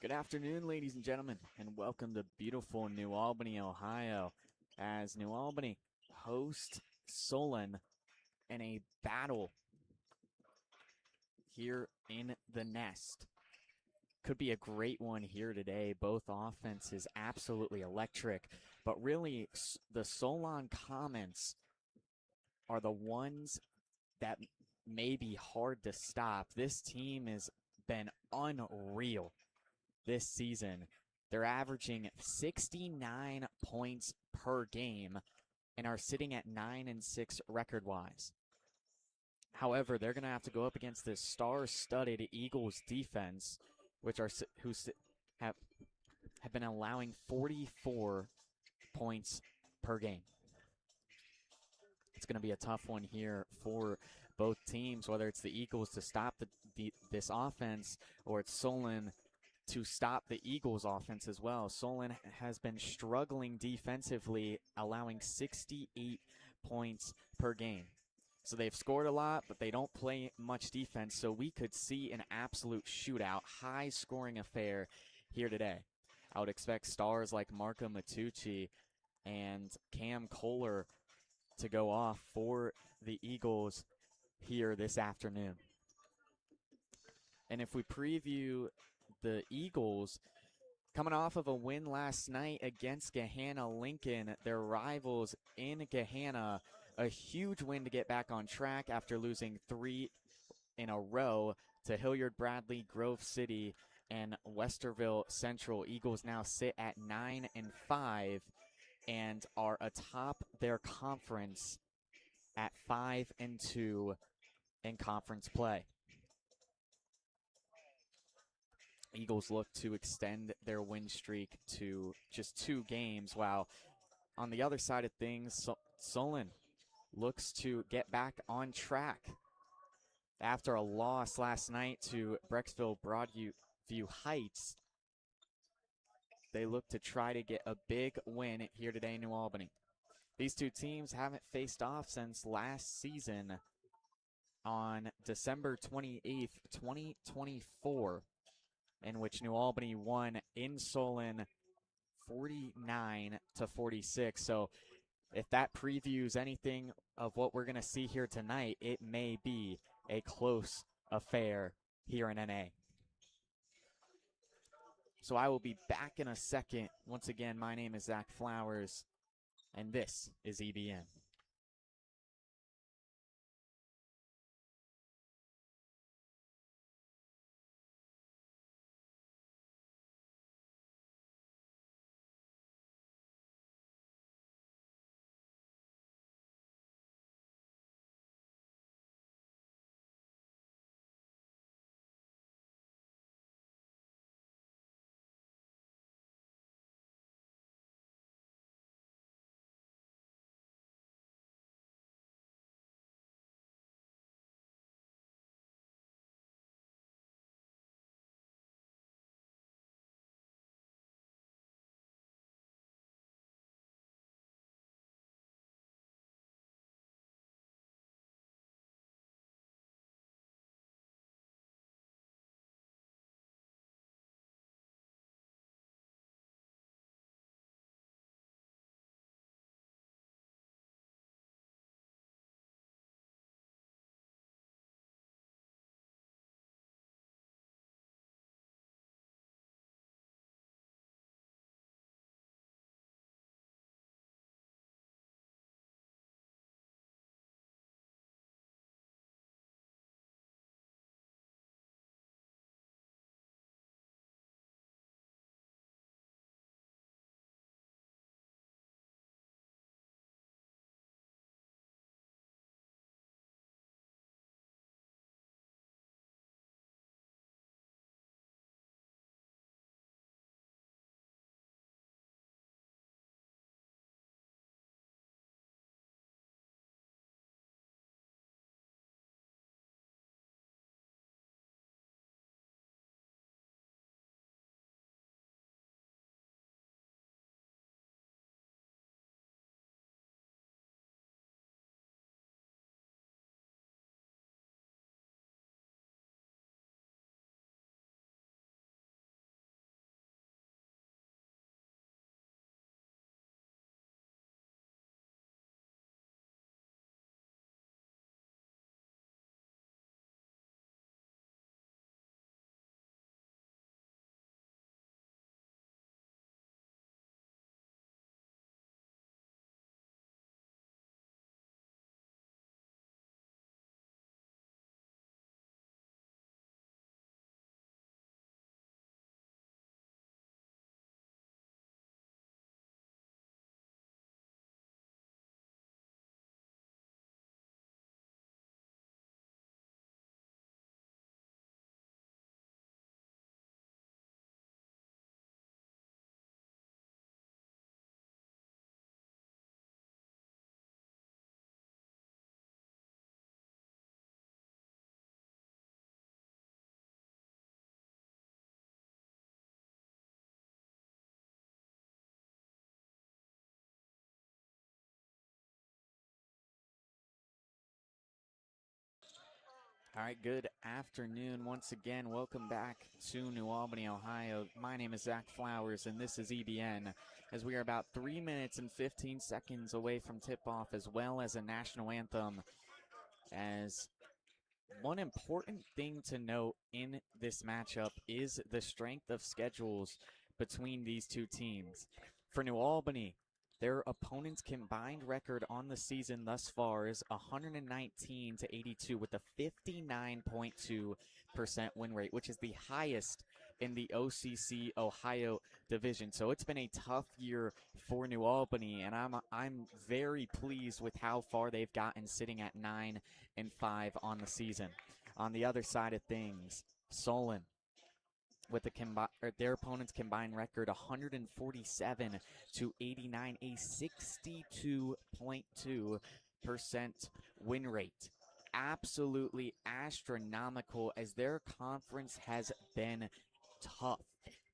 Good afternoon, ladies and gentlemen, and welcome to beautiful New Albany, Ohio, as New Albany hosts Solon in a battle here in the Nest. Could be a great one here today. Both offenses absolutely electric, but really the Solon Comets are the ones that may be hard to stop. This team has been unreal this season. They're averaging 69 points per game and are sitting at 9-6 record-wise. However, they're going to have to go up against this star-studded Eagles defense, which are have been allowing 44 points per game. It's going to be a tough one here for both teams, whether it's the Eagles to stop this offense or it's Solon to stop the Eagles offense as well. Solon has been struggling defensively, allowing 68 points per game. So they've scored a lot, but they don't play much defense. So we could see an absolute shootout, high-scoring affair here today. I would expect stars like Marco Matucci and Cam Kohler to go off for the Eagles here this afternoon. And if we preview the Eagles, coming off of a win last night against Gahanna-Lincoln, their rivals in Gahanna, a huge win to get back on track after losing 3 in a row to Hilliard-Bradley, Grove City, and Westerville Central. Eagles now sit at 9-5 and are atop their conference at 5-2 in conference play. Eagles look to extend their win streak to just 2 games, while on the other side of things, Solon looks to get back on track. After a loss last night to Brecksville Broadview Heights, they look to try to get a big win here today in New Albany. These two teams haven't faced off since last season on December 28th, 2024. In which New Albany won in Solon 49-46. So if that previews anything of what we're going to see here tonight, it may be a close affair here in NA. So I will be back in a second. Once again, my name is Zach Flowers, and this is EBN. All right, good afternoon once again. Welcome back to New Albany, Ohio. My name is Zach Flowers, and this is EBN, as we are about 3 minutes and 15 seconds away from tip-off, as well as a national anthem. As one important thing to note in this matchup is the strength of schedules between these two teams. For New Albany, their opponent's combined record on the season thus far is 119 to 82 with a 59.2% win rate, which is the highest in the OCC Ohio division. So it's been a tough year for New Albany, and I'm very pleased with how far they've gotten, sitting at 9-5 on the season. On the other side of things, Solon, with their opponent's combined record 147 to 89, a 62.2% win rate. Absolutely astronomical, as their conference has been tough.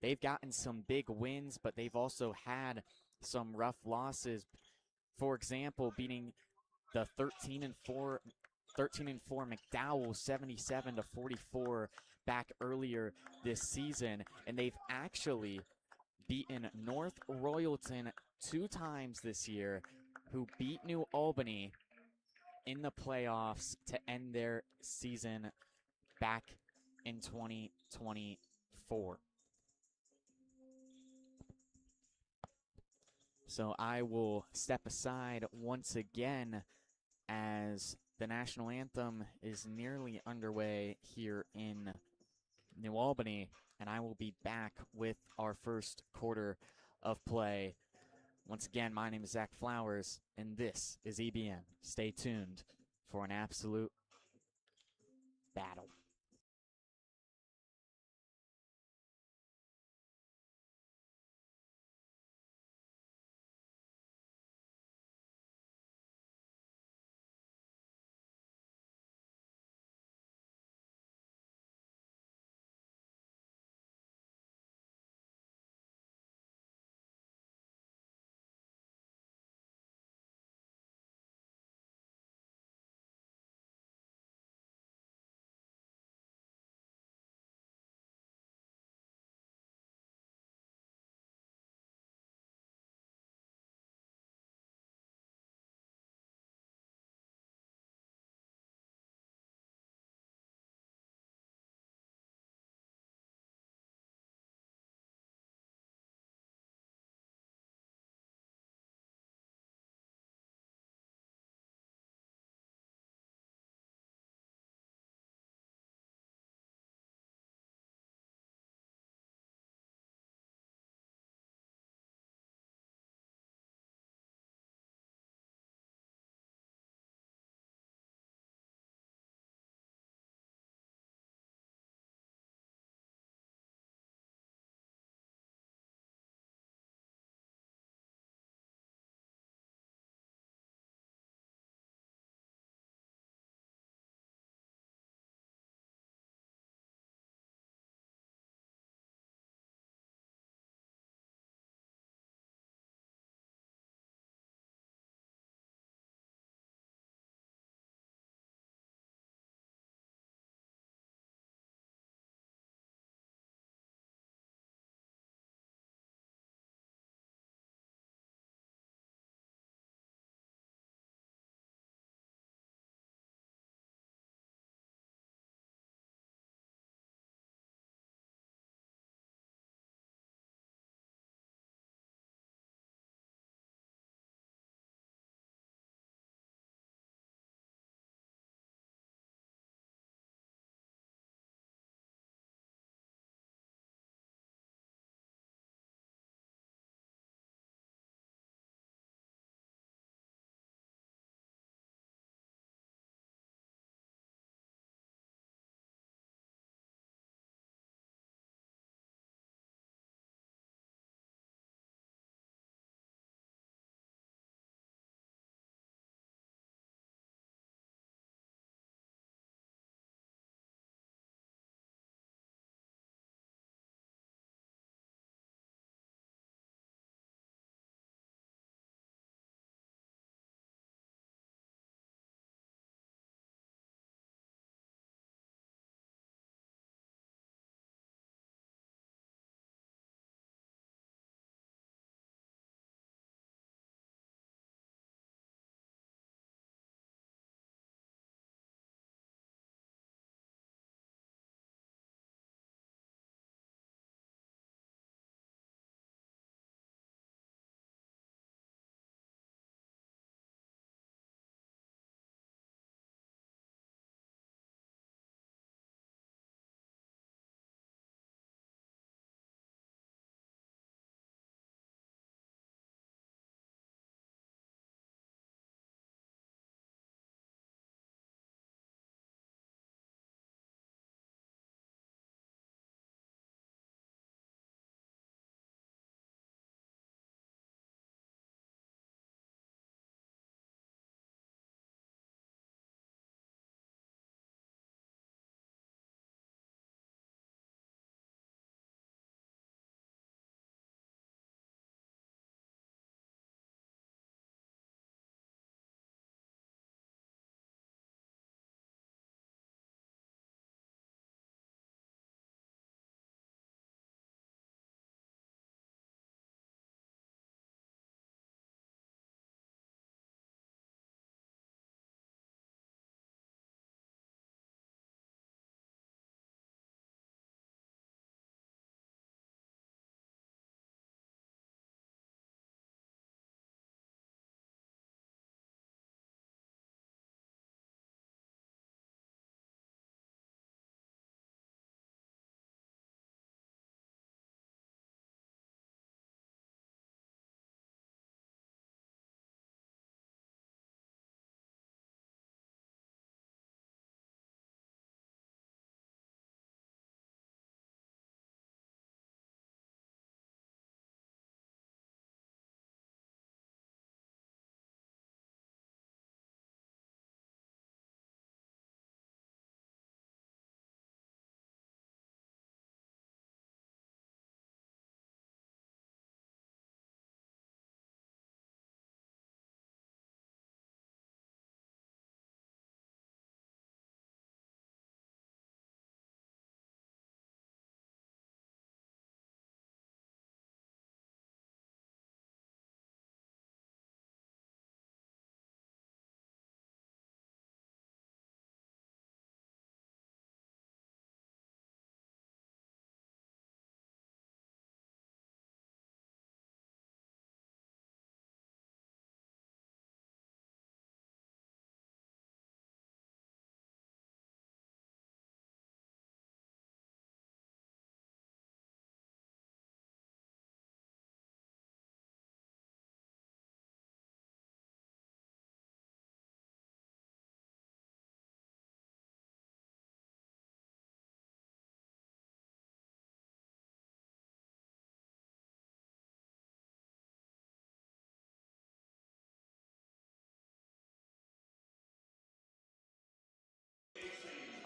They've gotten some big wins, but they've also had some rough losses. For example, beating the 13-4 McDowell 77-44 back earlier this season, and they've actually beaten North Royalton 2 times this year, who beat New Albany in the playoffs to end their season back in 2024. So I will step aside once again as the national anthem is nearly underway here in New Albany, and I will be back with our first quarter of play. Once again, my name is Zach Flowers, and this is EBN. Stay tuned for an absolute battle.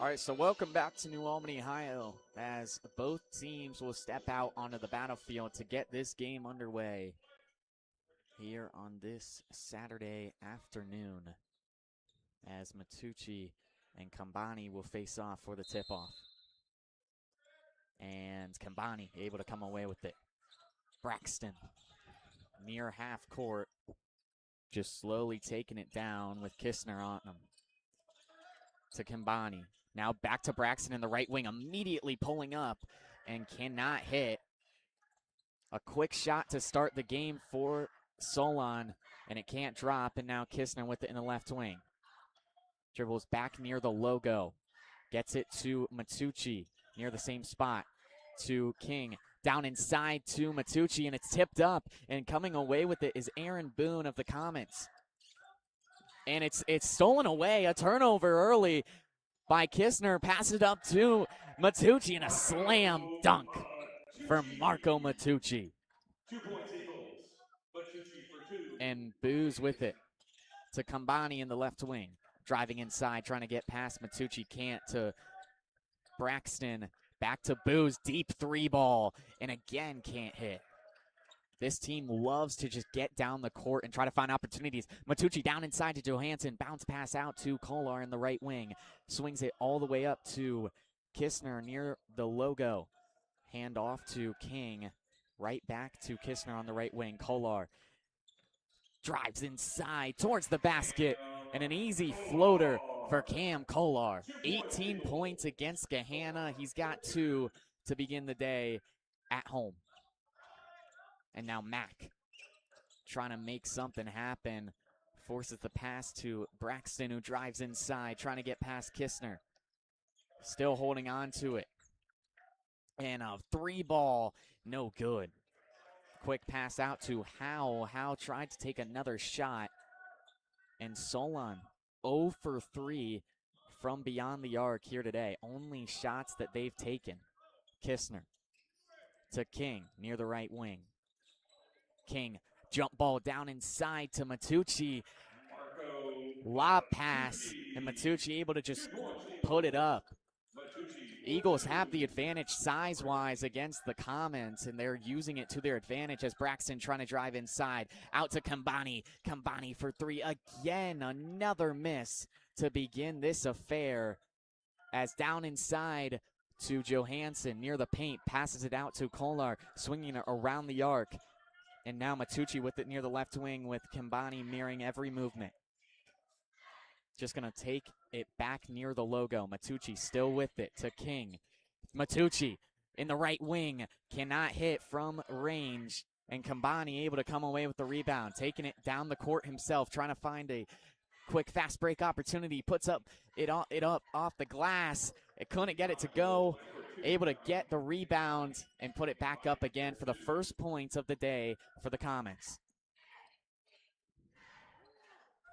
All right, so welcome back to New Albany, Ohio, as both teams will step out onto the battlefield to get this game underway here on this Saturday afternoon, as Matucci and Kambani will face off for the tip-off. And Kambani able to come away with it. Braxton, near half court, just slowly taking it down with Kistner on him. To Kambani. Now back to Braxton in the right wing, immediately pulling up and cannot hit. A quick shot to start the game for Solon, and it can't drop, and now Kistner with it in the left wing. Dribbles back near the logo. Gets it to Matucci, near the same spot. To King, down inside to Matucci, and it's tipped up, and coming away with it is Aaron Boone of the Comets. And it's stolen away, a turnover early by Kistner, passes it up to Matucci, and a slam dunk for Marco Matucci. 2 points Eagles. Matucci for 2. And Booze with it to Kambani in the left wing. Driving inside, trying to get past Matucci, can't, to Braxton. Back to Booze, deep three ball, and again can't hit. This team loves to just get down the court and try to find opportunities. Matucci down inside to Johansson. Bounce pass out to Kolar in the right wing. Swings it all the way up to Kistner near the logo. Hand off to King. Right back to Kistner on the right wing. Kolar drives inside towards the basket. And an easy floater for Cam Kolar. 18 points against Gahanna. He's got 2 to begin the day at home. And now Mack trying to make something happen. Forces the pass to Braxton, who drives inside, trying to get past Kistner. Still holding on to it. And a three ball, no good. Quick pass out to Howe. Howe tried to take another shot. And Solon 0 for 3 from beyond the arc here today. Only shots that they've taken. Kistner to King near the right wing. King, jump ball down inside to Matucci. Lob pass, and Matucci able to just put it up. Eagles have the advantage size-wise against the Comets, and they're using it to their advantage as Braxton trying to drive inside. Out to Kambani. Kambani for 3. Again, another miss to begin this affair. As down inside to Johansson near the paint. Passes it out to Kolar, swinging it around the arc. And now Matucci with it near the left wing, with Kambani mirroring every movement. Just going to take it back near the logo. Matucci still with it to King. Matucci in the right wing, cannot hit from range. And Kambani able to come away with the rebound. Taking it down the court himself, trying to find a quick fast break opportunity. Puts up it up off the glass. It couldn't get it to go. Able to get the rebound and put it back up again for the first points of the day for the Comets.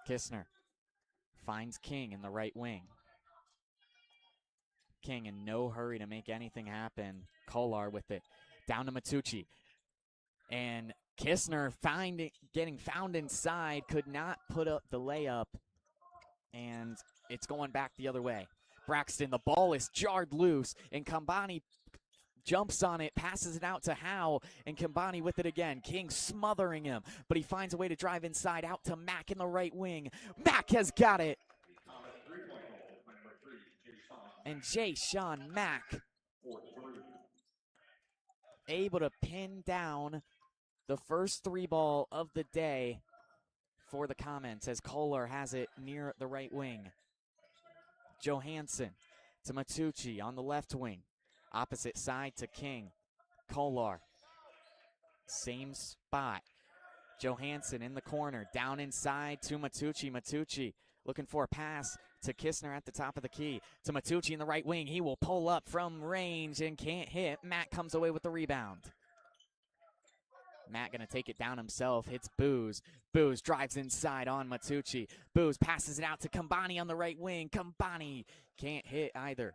Kistner finds King in the right wing. King in no hurry to make anything happen. Kolar with it. Down to Matucci. And Kistner getting found inside. Could not put up the layup. And it's going back the other way. Braxton, the ball is jarred loose, and Kambani jumps on it, passes it out to Howe, and Kambani with it again. King smothering him, but he finds a way to drive inside, out to Mack in the right wing. Mack has got it. And Jay Sean Mack able to pin down the first 3 ball of the day for the Comets, as Kolar has it near the right wing. Johansson to Matucci on the left wing. Opposite side to King. Kolar. Same spot. Johansson in the corner. Down inside to Matucci. Matucci looking for a pass to Kistner at the top of the key. To Matucci in the right wing. He will pull up from range and can't hit. Matt comes away with the rebound. Matt going to take it down himself. Hits Booze. Booze drives inside on Matucci. Booze passes it out to Kambani on the right wing. Kambani can't hit either.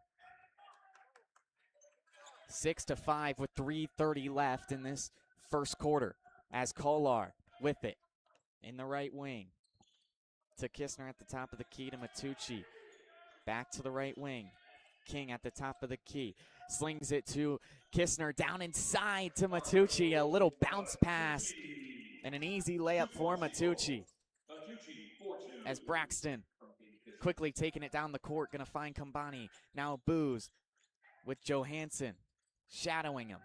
6-5 with 3:30 left in this first quarter. As Kolar with it in the right wing. To Kistner at the top of the key to Matucci. Back to the right wing. King at the top of the key. Slings it to Kistner down inside to Matucci. A little bounce pass and an easy layup for Matucci. As Braxton quickly taking it down the court, gonna find Kambani. Now Booz with Johansson shadowing him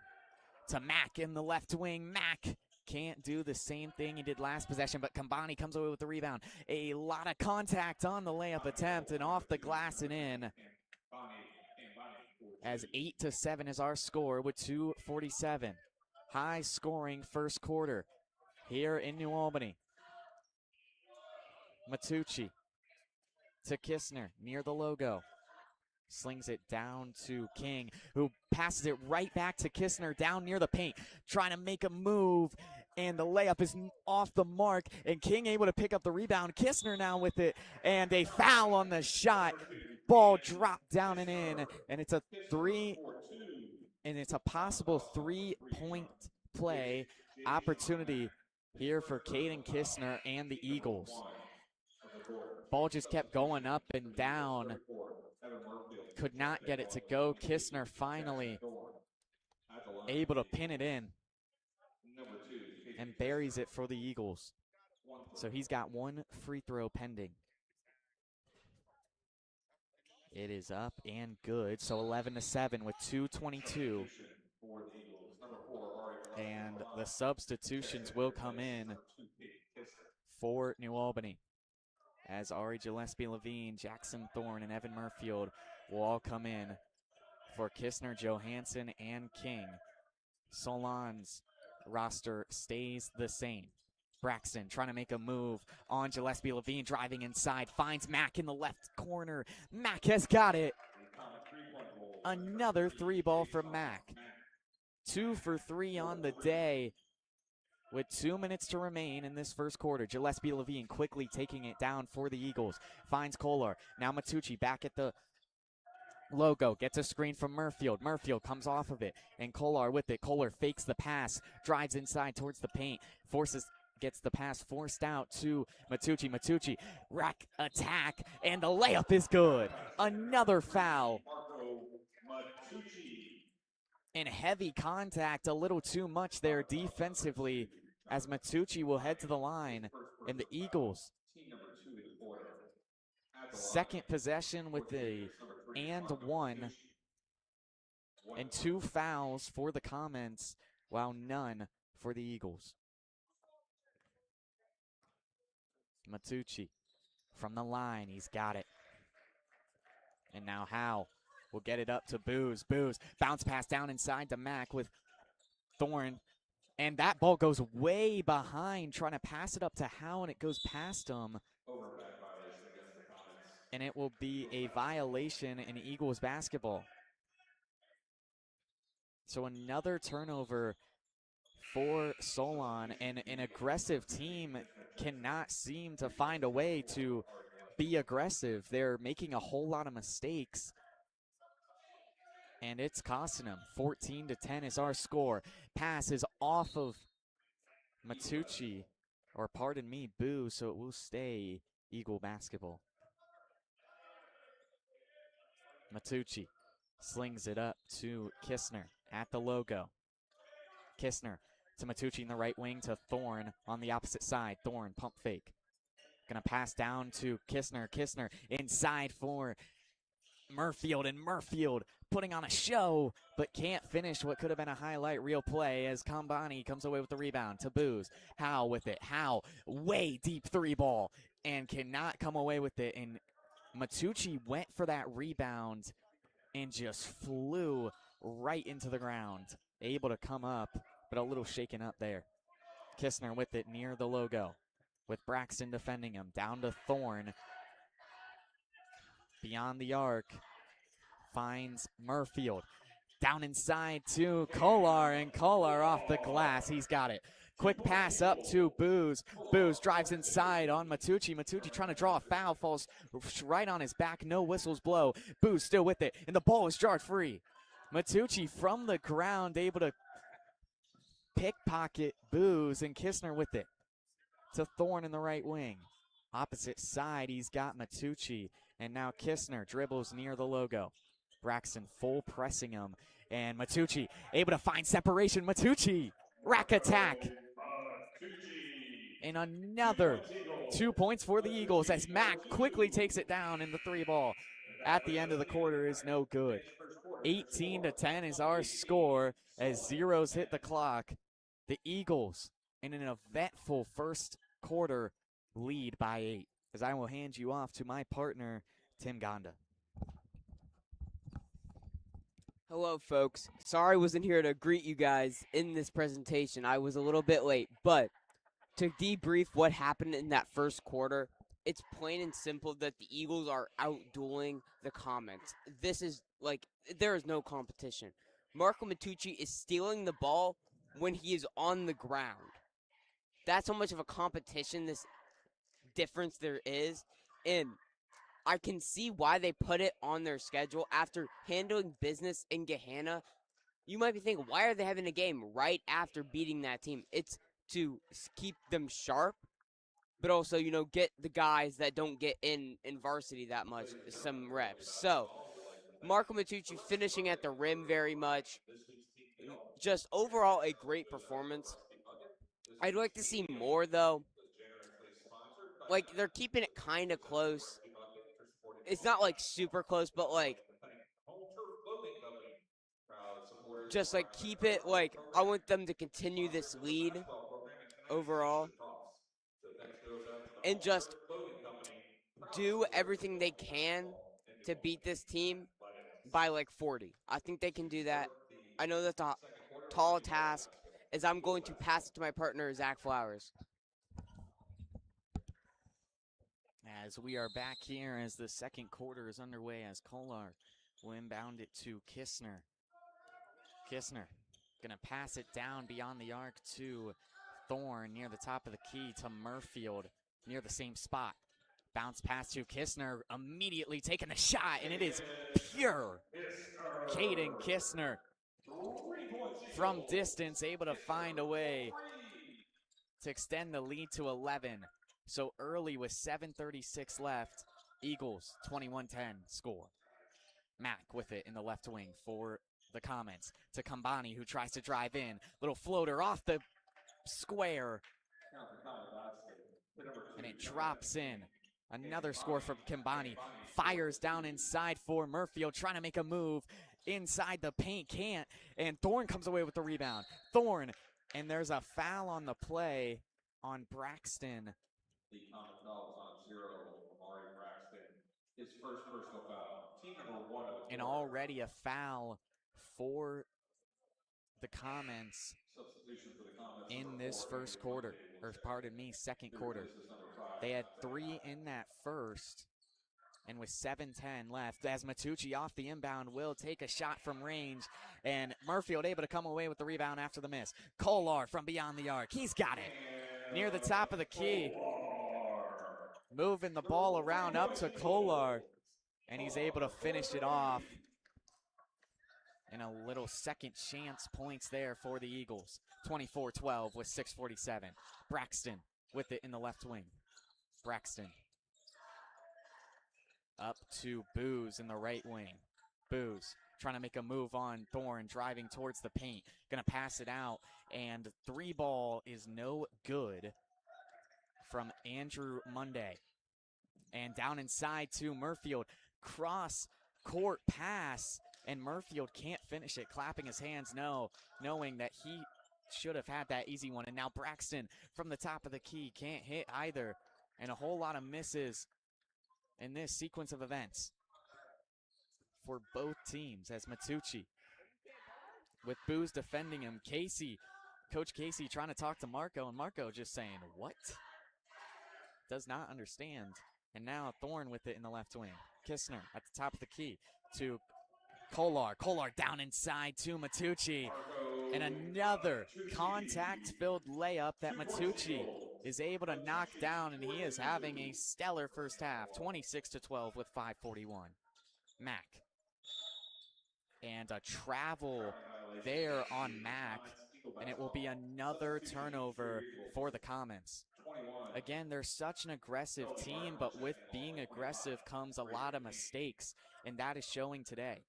to Mack in the left wing. Mack can't do the same thing he did last possession, but Kambani comes away with the rebound. A lot of contact on the layup attempt and off the glass and in. As 8-7 is our score with 2:47. High scoring first quarter here in New Albany. Matucci to Kistner near the logo. Slings it down to King, who passes it right back to Kistner down near the paint, trying to make a move, and the layup is off the mark, and King able to pick up the rebound. Kistner now with it, and a foul on the shot. Ball dropped down and in, and it's a possible three-point play opportunity here for Caden Kistner and the Eagles. Ball just kept going up and down. Could not get it to go. Kistner finally able to pin it in and buries it for the Eagles. So he's got one free throw pending. It is up and good. So 11-7 with 2:22. And the substitutions will come in for New Albany, as Ari Gillespie Levine, Jackson Thorne, and Evan Murfield will all come in for Kistner, Johansson, and King. Solon's roster stays the same. Braxton trying to make a move on Gillespie Levine, driving inside, finds Mack in the left corner. Mack has got it. Another three ball from Mack. 2 for 3 on the day with 2 minutes to remain in this first quarter. Gillespie Levine quickly taking it down for the Eagles. Finds Kolar. Now Matucci back at the logo. Gets a screen from Murfield. Murfield comes off of it, and Kolar with it. Kolar fakes the pass, drives inside towards the paint, gets the pass forced out to Matucci. Matucci, rack attack, and the layup is good. Another foul. And heavy contact, a little too much there defensively, as Matucci will head to the line, and the Eagles second possession with the and one, and 2 fouls for the Comets, while none for the Eagles. Matucci from the line, he's got it. And now Howe will get it up to Booz. Booz, bounce pass down inside to Mack with Thorne. And that ball goes way behind, trying to pass it up to Howe, and it goes past him. And it will be a violation in Eagles basketball. So another turnover for Solon, and an aggressive team cannot seem to find a way to be aggressive. They're making a whole lot of mistakes, and it's costing them. 14-10 is our score. Pass is off of Matucci, or pardon me, Boo, so it will stay Eagle basketball. Matucci slings it up to Kistner at the logo. Kistner to Matucci in the right wing to Thorne on the opposite side. Thorne, pump fake. Gonna pass down to Kistner. Kistner inside for Murfield, and Murfield putting on a show, but can't finish what could have been a highlight reel play, as Kambani comes away with the rebound to Booz. Howe with it. Howe, way deep three ball, and cannot come away with it. And Matucci went for that rebound and just flew right into the ground. Able to come up, but a little shaken up there. Kistner with it near the logo, with Braxton defending him. Down to Thorne. Beyond the arc. Finds Murfield. Down inside to Kolar, and Kolar off the glass. He's got it. Quick pass up to Booz. Booz drives inside on Matucci. Matucci trying to draw a foul, falls right on his back. No whistles blow. Booz still with it, and the ball is jarred free. Matucci from the ground, able to pickpocket Booz, and Kistner with it to Thorne in the right wing. Opposite side, he's got Matucci, and now Kistner dribbles near the logo. Braxton full pressing him. And Matucci able to find separation. Matucci, rack attack. And another 2 points for the Eagles as Mack quickly takes it down in the 3-ball. At the end of the quarter is no good. 18-10 is our score as zeros hit the clock. The Eagles in an eventful first quarter lead by 8. As I will hand you off to my partner, Tim Gonda. Hello, folks. Sorry I wasn't here to greet you guys in this presentation. I was a little bit late, but to debrief what happened in that first quarter, it's plain and simple that the Eagles are outdueling the Comets. This is like, there is no competition. Marco Matucci is stealing the ball when he is on the ground. That's how much of a competition this difference there is. And I can see why they put it on their schedule after handling business in Gehanna. You might be thinking, why are they having a game right after beating that team? It's to keep them sharp, but also, get the guys that don't get in varsity that much some reps. So, Marco Matucci finishing at the rim very much. Just overall a great performance. I'd like to see more, though. Like, they're keeping it kind of close. It's not, like, super close, but, like, just, like, keep it, like, I want them to continue this lead overall. And just do everything they can to beat this team by, like, 40. I think they can do that. I know that's a tall task, as I'm going to pass it to my partner, Zach Flowers. As we are back here as the second quarter is underway as Kolar will inbound it to Kistner. Kistner going to pass it down beyond the arc to Thorne near the top of the key to Murfield near the same spot. Bounce pass to Kistner, immediately taking a shot, and it is pure. Caden Kistner from distance able to find a way to extend the lead to 11. So early with 7:36 left, Eagles 21-10 score. Mack with it in the left wing for the Comets to Kambani, who tries to drive in. Little floater off the square. And it drops in. Another score from Kambani. Fires down inside for Murfield, trying to make a move inside the paint. Can't. And Thorne comes away with the rebound. Thorne. And there's a foul on the play on Braxton. The common foul is on 0, Amari Braxton. His first personal foul. Team number 1 of the And already a foul for the Comets in this first quarter, or pardon me, second quarter. They had 3 in that first, and with 7:10 left, as Matucci off the inbound will take a shot from range, and Murfield able to come away with the rebound after the miss. Kolar from beyond the arc, he's got it near the top of the key, moving the ball around up to Kolar, and he's able to finish it off. And a little second chance points there for the Eagles. 24-12 with 6:47. Braxton with it in the left wing. Braxton up to Booz in the right wing. Booz trying to make a move on Thorne, driving towards the paint. Gonna pass it out, and 3-ball is no good from Andrew Monday. And down inside to Murfield. Cross court pass. And Murfield can't finish it, clapping his hands no, knowing that he should have had that easy one. And now Braxton from the top of the key can't hit either. And a whole lot of misses in this sequence of events for both teams as Matucci with Booz defending him. Coach Casey trying to talk to Marco, and Marco just saying, what? Does not understand. And now Thorne with it in the left wing. Kistner at the top of the key to Kolar. Kolar down inside to Matucci. And another contact-filled layup that Matucci is able to knock down, and he is having a stellar first half. 26-12 with 5:41. Mack. And a travel there on Mack, and it will be another turnover for the Comets. Again, they're such an aggressive team, but with being aggressive comes a lot of mistakes, and that is showing today.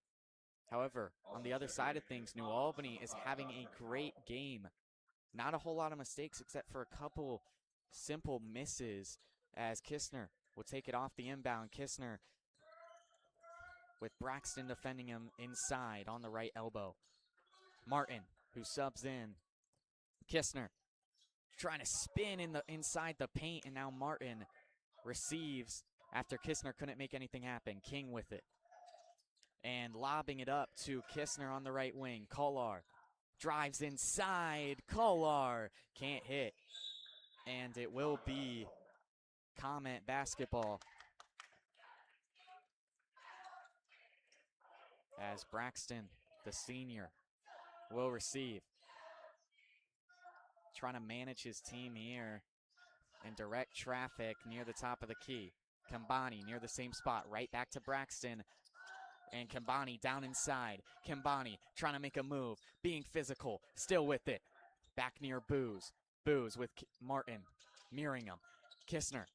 However, on the other side of things, New Albany is having a great game. Not a whole lot of mistakes except for a couple simple misses as Kistner will take it off the inbound. Kistner with Braxton defending him inside on the right elbow. Martin, who subs in. Kistner trying to spin inside the paint, and now Martin receives after Kistner couldn't make anything happen. King with it. And lobbing it up to Kistner on the right wing. Kolar drives inside. Kolar can't hit. And it will be Comet basketball as Braxton, the senior, will receive. Trying to manage his team here and direct traffic near the top of the key. Kambani near the same spot, right back to Braxton. And Kambani down inside. Kambani trying to make a move, being physical, still with it. Back near Booz. Booz with Martin, mirroring him. Kistner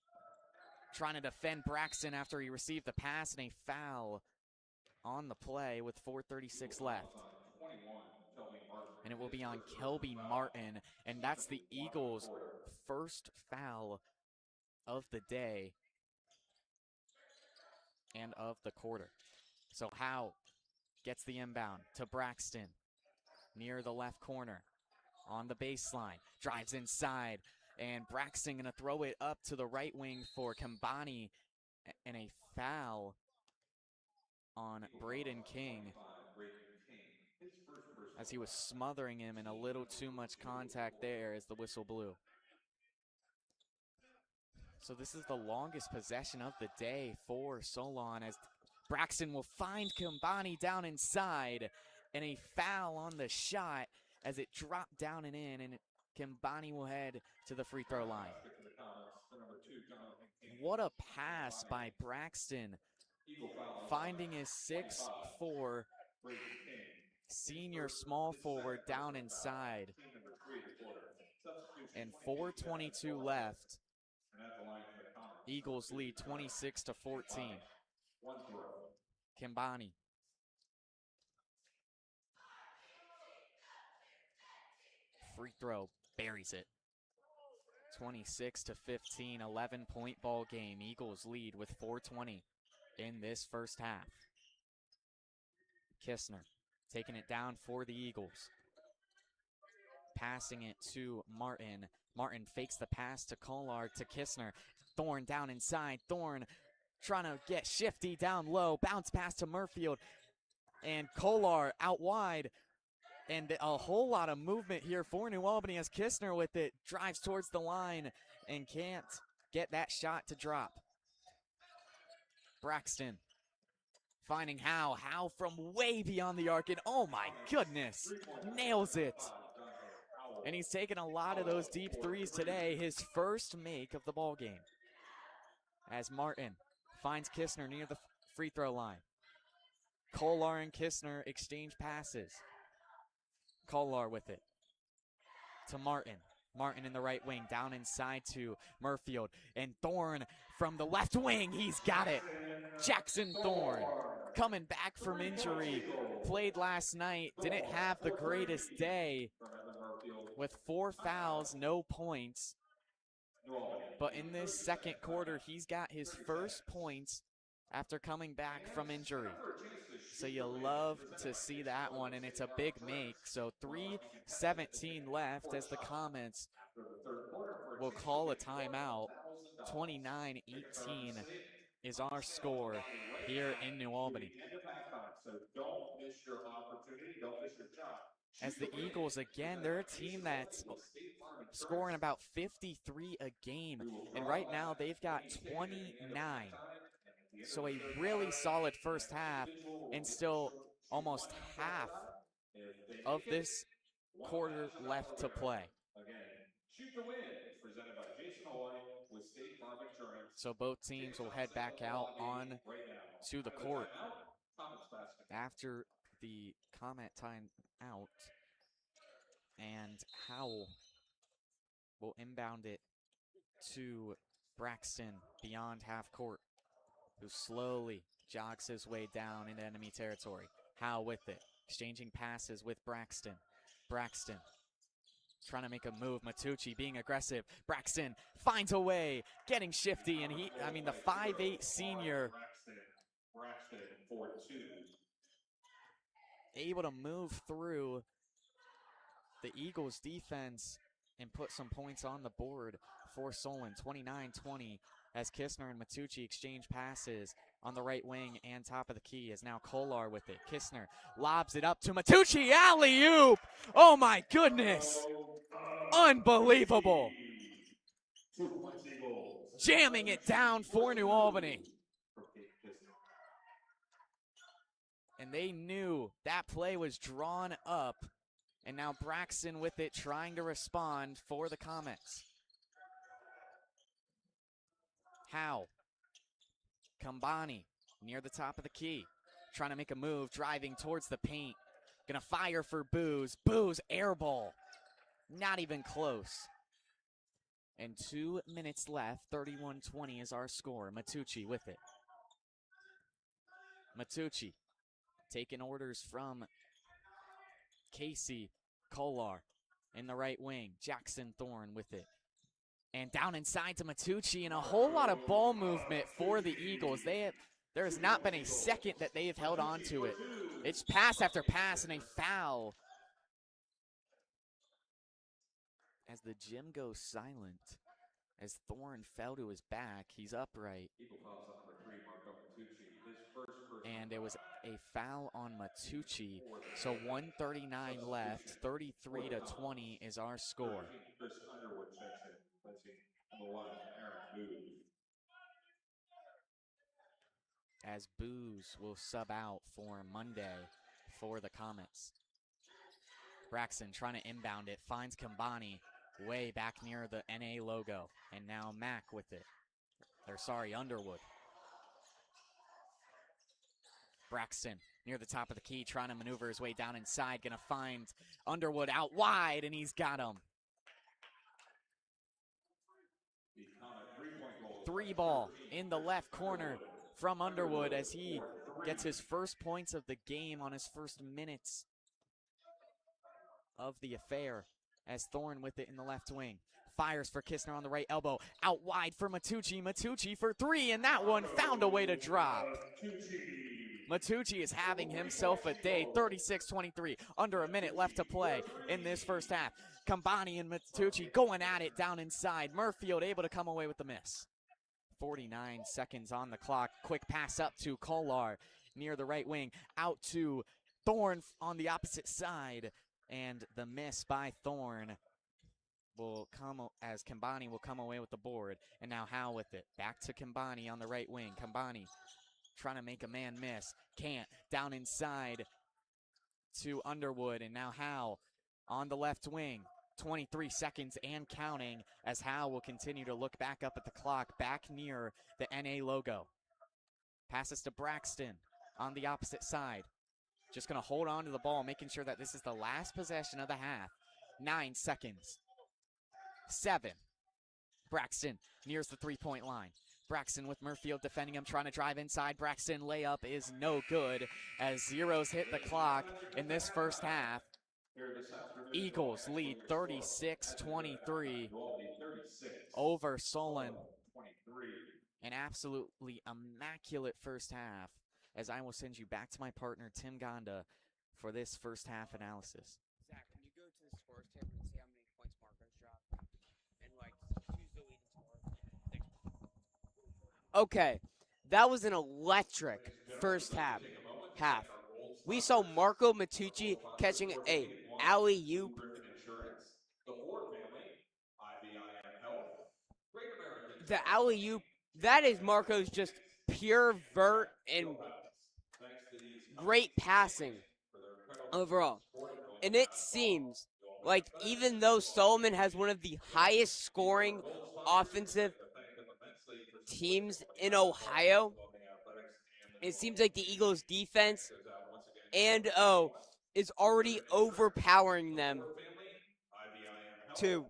trying to defend Braxton after he received the pass, and a foul on the play with 4:36 left. And it will be on Kelby Martin, and that's the Eagles' first foul of the day and of the quarter. So Howe gets the inbound to Braxton near the left corner on the baseline, drives inside, and Braxton gonna throw it up to the right wing for Kambani, and a foul on Braden King as he was smothering him, and a little too much contact there as the whistle blew. So this is the longest possession of the day for Solon as Braxton will find Kambani down inside, and a foul on the shot as it dropped down and in, and Kambani will head to the free throw line. What a pass by Braxton, finding his 6'4" senior small forward down inside. And 4:22 left. Eagles lead 26-14. Kambani. Free throw, buries it. 26-15, 11-point ball game. Eagles lead with 4:20 in this first half. Kistner taking it down for the Eagles. Passing it to Martin. Martin fakes the pass to Kolar to Kistner. Thorne down inside. Thorne trying to get shifty down low. Bounce pass to Murfield. And Kolar out wide. And a whole lot of movement here for New Albany as Kistner with it drives towards the line and can't get that shot to drop. Braxton finding Howe. Howe from way beyond the arc, and oh my goodness, nails it. And he's taken a lot of those deep threes today, his first make of the ball game. As Martin finds Kistner near the free throw line. Kolar and Kistner exchange passes. Kolar with it to Martin. Martin in the right wing, down inside to Murfield. And Thorne from the left wing, he's got it. Jackson Thorne coming back from injury. Played last night, didn't have the greatest day with 4 fouls, no points. But in this second quarter, he's got his first points after coming back from injury. So you love to see that one, and it's a big make. So 3:17 left as the Comets will call a timeout. 29-18 is our score here in New Albany. As the Eagles, again, they're a team that's scoring about 53 a game, and right now they've got 29. So a really solid first half, and still almost half of this quarter left to play. So both teams will head back out on to the court after the Comet time out, and Howell will inbound it to Braxton beyond half court, who slowly jogs his way down into enemy territory. Howe with it, exchanging passes with Braxton. Braxton trying to make a move. Matucci being aggressive. Braxton finds a way, getting shifty, and the 5'8" senior Braxton for 2. able to move through the Eagles defense and put some points on the board for Solon. 29-20 as Kistner and Matucci exchange passes on the right wing and top of the key is now Kolar with it. Kistner lobs it up to Matucci. Alley-oop! Oh my goodness! Unbelievable! Jamming it down for New Albany. And they knew that play was drawn up. And now Braxton with it, trying to respond for the Comets. Howe. Kambani near the top of the key. Trying to make a move, driving towards the paint. Gonna fire for Booz. Booz, air ball. Not even close. And 2 minutes left. 31-20 is our score. Matucci with it. Matucci taking orders from Casey Kolar in the right wing. Jackson Thorne with it. And down inside to Matucci, and a whole lot of ball movement for the Eagles. There has not been a second that they have held on to it. It's pass after pass and a foul. As the gym goes silent, as Thorne fell to his back, he's upright. And it was a foul on Matucci. So 1:39 left, 33-20 is our score. As Booz will sub out for Monday for the Comets. Braxton trying to inbound it, finds Kambani way back near the NA logo. And now Mack with it. Underwood. Braxton near the top of the key, trying to maneuver his way down inside. Gonna find Underwood out wide, and he's got him. 3 ball in the left corner from Underwood as he gets his first points of the game on his first minutes of the affair. As Thorne with it in the left wing. Fires for Kistner on the right elbow. Out wide for Matucci. Matucci for 3, and that one found a way to drop. Matucci is having himself a day. 36-23. Under a minute left to play in this first half. Kambani and Matucci going at it down inside. Murfield able to come away with the miss. 49 seconds on the clock. Quick pass up to Kolar near the right wing. Out to Thorne on the opposite side. And the miss by Thorne will come as Kambani will come away with the board. And now Howe with it. Back to Kambani on the right wing. Kambani trying to make a man miss. Can't. Down inside to Underwood. And now Howe on the left wing. 23 seconds and counting as Howe will continue to look back up at the clock. Back near the NA logo. Passes to Braxton on the opposite side. Just going to hold on to the ball, making sure that this is the last possession of the half. 9 seconds. 7. Braxton nears the 3-point line. Braxton with Murfield defending him, trying to drive inside. Braxton layup is no good as zeros hit the clock in this first half. Eagles lead 36-23 over Solon. An absolutely immaculate first half. As I will send you back to my partner, Tim Gonda, for this first half analysis. Zach, can you go to the scores table and see how many points Marcos dropped? And, choose the leading scorer. Okay, that was an electric first half. We saw Marco Matucci catching a alley-oop. The alley-oop, that is Marco's just pure vert and great passing overall. And it seems like even though Solomon has one of the highest scoring offensive teams in Ohio, it seems like the Eagles defense and is already overpowering them to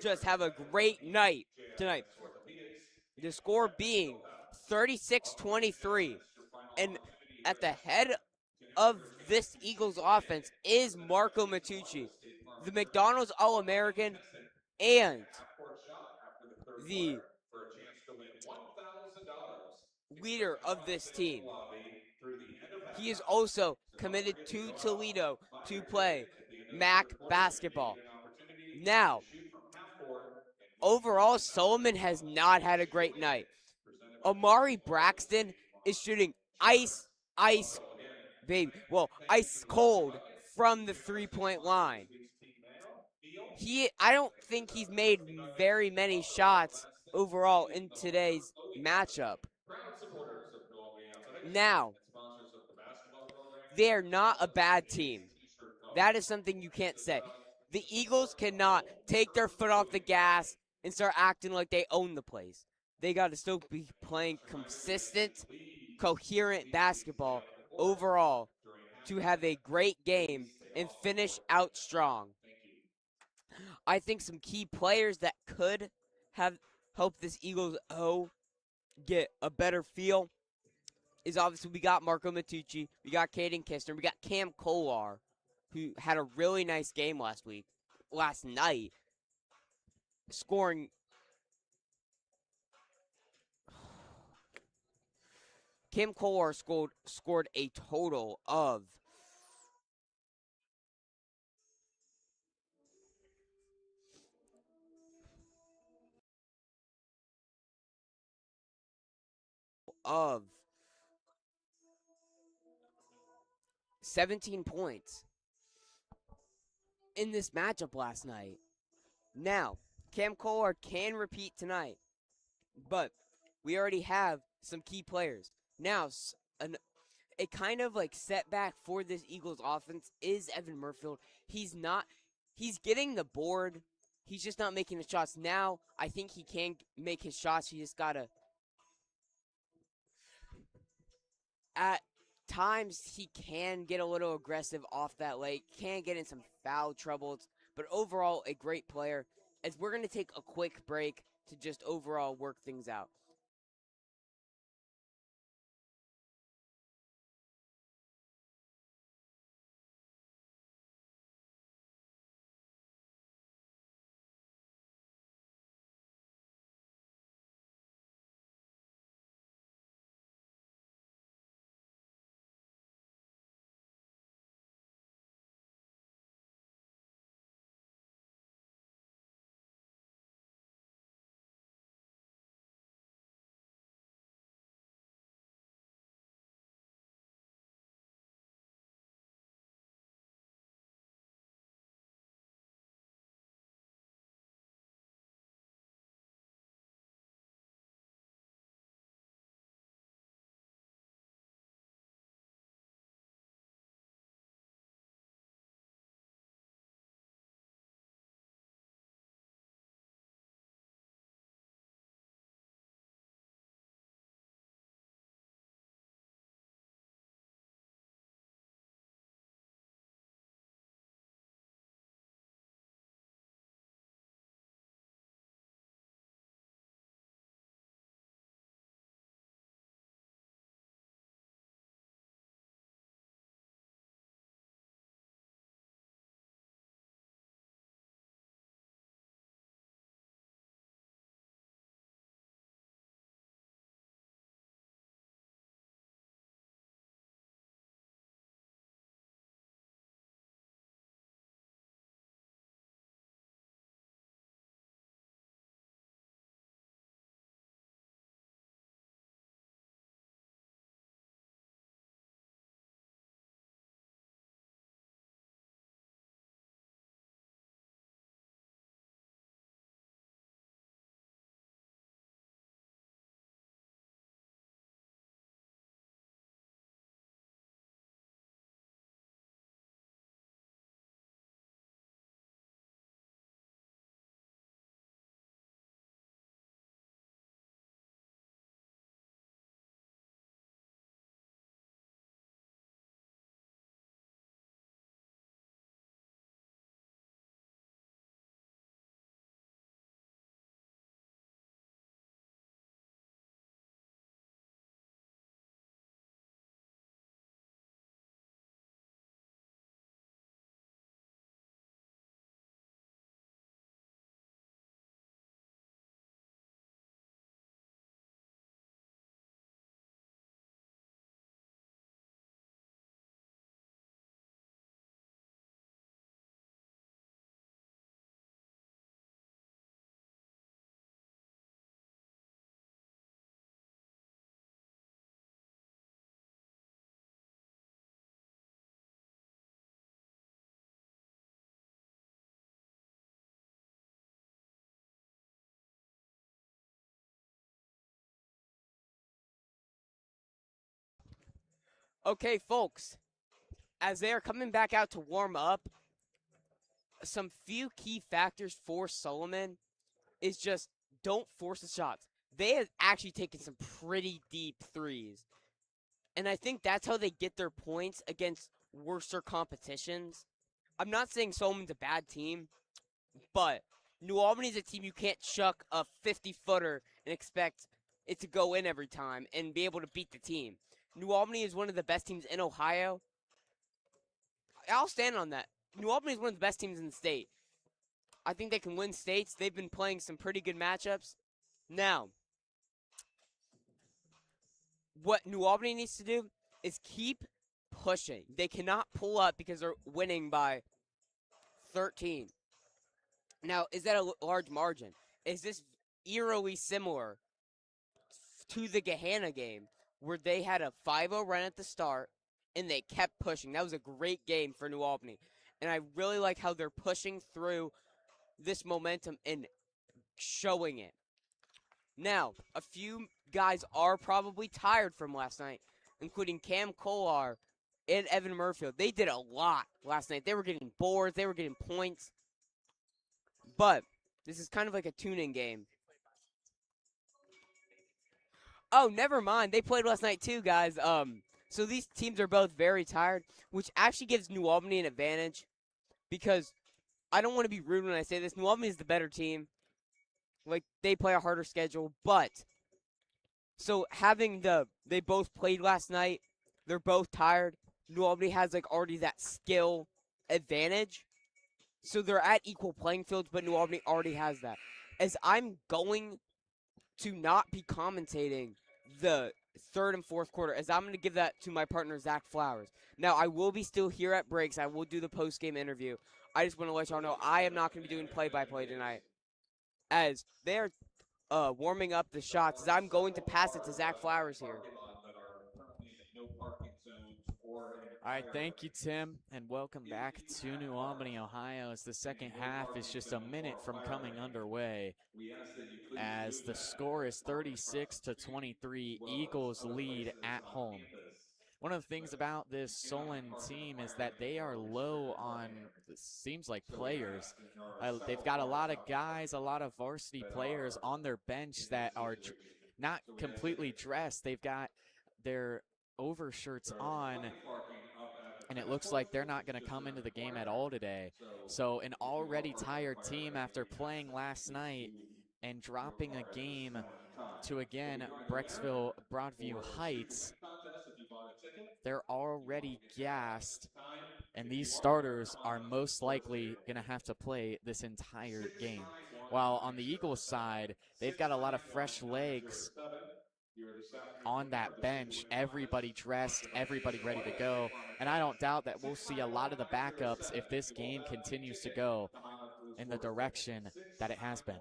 just have a great night tonight. The score being 36-23. And at the head of this Eagles offense is Marco Matucci, the McDonald's All-American and the leader of this team. He is also committed to Toledo to play MAC basketball. Now, overall, Solomon has not had a great night. Amari Braxton is shooting ice cold from the three-point line. I don't think he's made very many shots overall in today's matchup. Now, they're not a bad team. That is something you can't say. The Eagles cannot take their foot off the gas and start acting like they own the place. They got to still be playing consistent, coherent basketball overall to have a great game and finish out strong. I think some key players that could have helped this Eagles get a better feel is obviously we got Marco Matucci, we got Caden Kistner, we got Cam Kolar, who had a really nice game last night, scoring. Cam Kolar scored a total of 17 points in this matchup last night. Now, Cam Kolar can repeat tonight, but we already have some key players. Now, a kind of like setback for this Eagles offense is Evan Murfield. He's getting the board. He's just not making the shots. Now, I think he can make his shots. He just gotta. At times, he can get a little aggressive off that leg, can get in some foul troubles, but overall, a great player. As we're going to take a quick break to just overall work things out. Okay, folks, as they are coming back out to warm up, some few key factors for Solomon is just don't force the shots. They have actually taken some pretty deep threes. And I think that's how they get their points against worser competitions. I'm not saying Solomon's a bad team, but New Albany's a team you can't chuck a 50-footer and expect it to go in every time and be able to beat the team. New Albany is one of the best teams in Ohio. I'll stand on that. New Albany is one of the best teams in the state. I think they can win states. They've been playing some pretty good matchups. Now, what New Albany needs to do is keep pushing. They cannot pull up because they're winning by 13. Now, is that a large margin? Is this eerily similar to the Gahanna game where they had a 5-0 run at the start and they kept pushing? That was a great game for New Albany. And I really like how they're pushing through this momentum and showing it. Now, a few guys are probably tired from last night, including Cam Kolar and Evan Murfield. They did a lot last night. They were getting boards, they were getting points. But this is kind of like a tune-in game. Oh, never mind. They played last night too, guys. So these teams are both very tired, which actually gives New Albany an advantage because I don't want to be rude when I say this. New Albany is the better team. Like, they play a harder schedule, but so they both played last night. They're both tired. New Albany has like already that skill advantage. So they're at equal playing fields, but New Albany already has that. As I'm going to not be commentating the third and fourth quarter, as I'm going to give that to my partner, Zach Flowers. Now, I will be still here at breaks. I will do the post-game interview. I just want to let y'all know I am not going to be doing play-by-play tonight. As they're warming up the shots, as I'm going to pass it to Zach Flowers here. All right, thank you, Tim, and welcome back to New Albany, Ohio, as the second half is just a minute from coming underway. As the score is 36-23, Eagles lead at home. One of the things about this Solon team is that they are low on, seems like, players. They've got a lot of guys, a lot of varsity players on their bench that are not completely dressed. They've got their overshirts on, and it looks like they're not going to come into the game at all today. So an already tired team after playing last night and dropping a game to, again, Brecksville Broadview Heights, they're already gassed, and these starters are most likely going to have to play this entire game. While on the Eagles side, they've got a lot of fresh legs on that bench, everybody dressed, everybody ready to go. And I don't doubt that we'll see a lot of the backups if this game continues to go in the direction that it has been.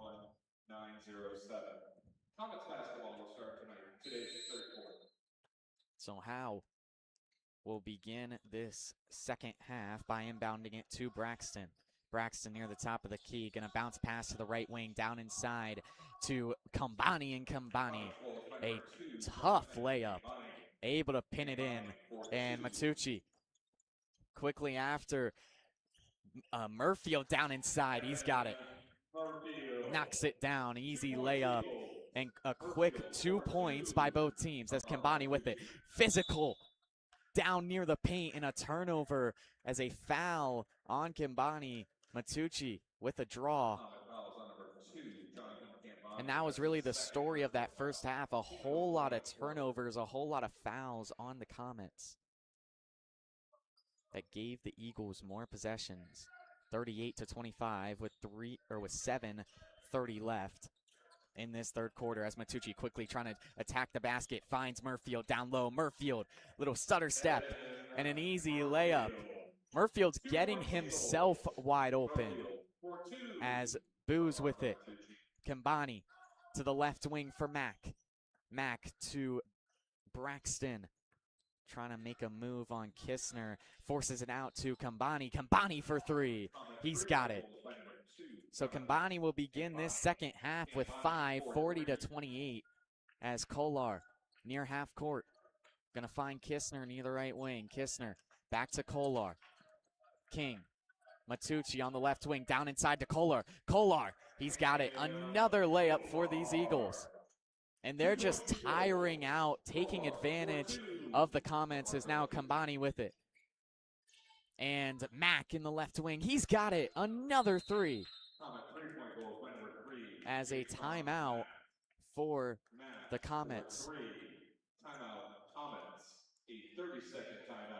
907. Comets basketball will start tonight, today's third quarter. So Howe will begin this second half by inbounding it to Braxton. Braxton near the top of the key, going to bounce pass to the right wing, down inside to Kambani, and Kambani, a tough layup, able to pin it in. And Matucci quickly after, Murfield down inside, he's got it. Knocks it down, easy layup, and a quick 2 points by both teams as Kambani with it. Physical down near the paint, and a turnover as a foul on Kambani. Matucci with a draw. And that was really the story of that first half. A whole lot of turnovers, a whole lot of fouls on the Comets that gave the Eagles more possessions. 38-25 with 7:30 left in this third quarter, as Matucci quickly trying to attack the basket, finds Murfield down low. Murfield, little stutter step, and an easy layup. Murfield's getting himself wide open as Booz with it. Kambani to the left wing for Mack. Mack to Braxton, trying to make a move on Kistner. Forces it out to Kambani. Kambani for three. He's got it. So Kambani will begin this second half with 5, 40-28, as Kolar near half court. Gonna find Kistner near the right wing. Kistner back to Kolar. King. Matucci on the left wing, down inside to Kolar. Kolar, he's got it. Another layup for these Eagles. And they're just tiring out, taking advantage of the Comets as now Kambani with it. And Mack in the left wing, he's got it. Another three. As a timeout for the Comets. Timeout, Comets. A 30-second timeout.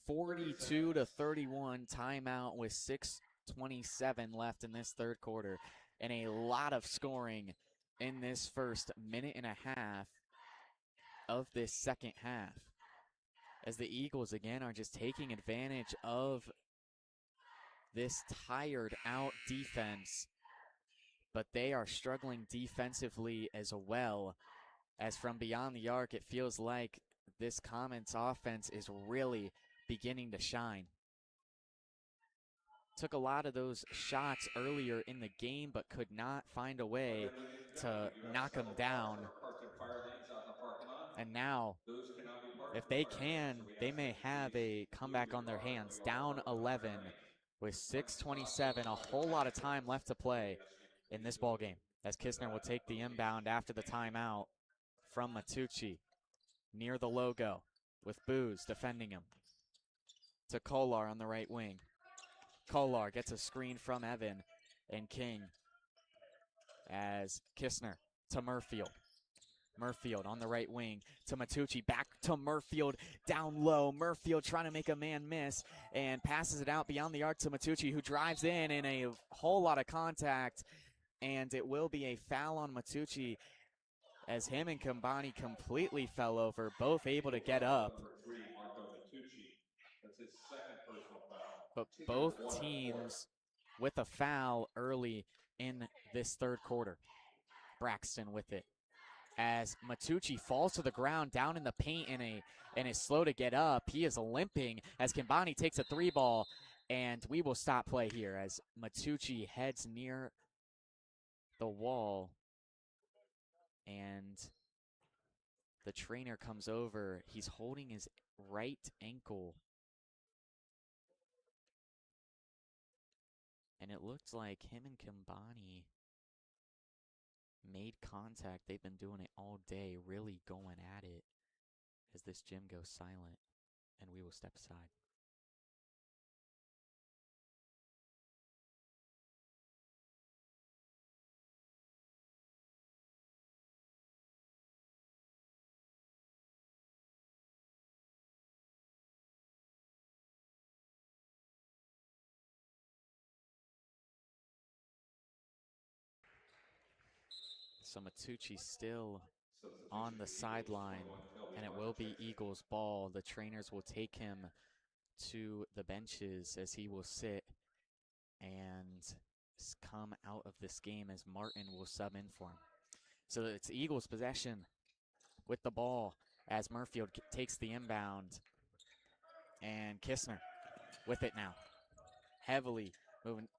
42 to 31 timeout with 6:27 left in this third quarter, and a lot of scoring in this first minute and a half of this second half, as the Eagles again are just taking advantage of this tired out defense, but they are struggling defensively as well, as from beyond the arc it feels like this Comets offense is really beginning to shine. Took a lot of those shots earlier in the game, but could not find a way to knock them down. And now, if they can, they may have a comeback on their hands. Down 11 with 6:27, a whole lot of time left to play in this ball game, as Kistner will take the inbound after the timeout from Matucci near the logo, with Booz defending him. To Kolar on the right wing. Kolar gets a screen from Evan and King, as Kistner to Murfield. Murfield on the right wing to Matucci, back to Murfield, down low. Murfield trying to make a man miss and passes it out beyond the arc to Matucci, who drives in a whole lot of contact, and it will be a foul on Matucci, as him and Kambani completely fell over, both able to get up. But both teams with a foul early in this third quarter. Braxton with it, as Matucci falls to the ground down in the paint and is slow to get up. He is limping as Kambani takes a three ball, and we will stop play here as Matucci heads near the wall, and the trainer comes over. He's holding his right ankle, and it looks like him and Kambani made contact. They've been doing it all day, really going at it, as this gym goes silent, and we will step aside. So Matucci still on the sideline, and it will be Eagles ball. The trainers will take him to the benches as he will sit and come out of this game, as Martin will sub in for him. So it's Eagles possession with the ball as Murfield takes the inbound, and Kistner with it now.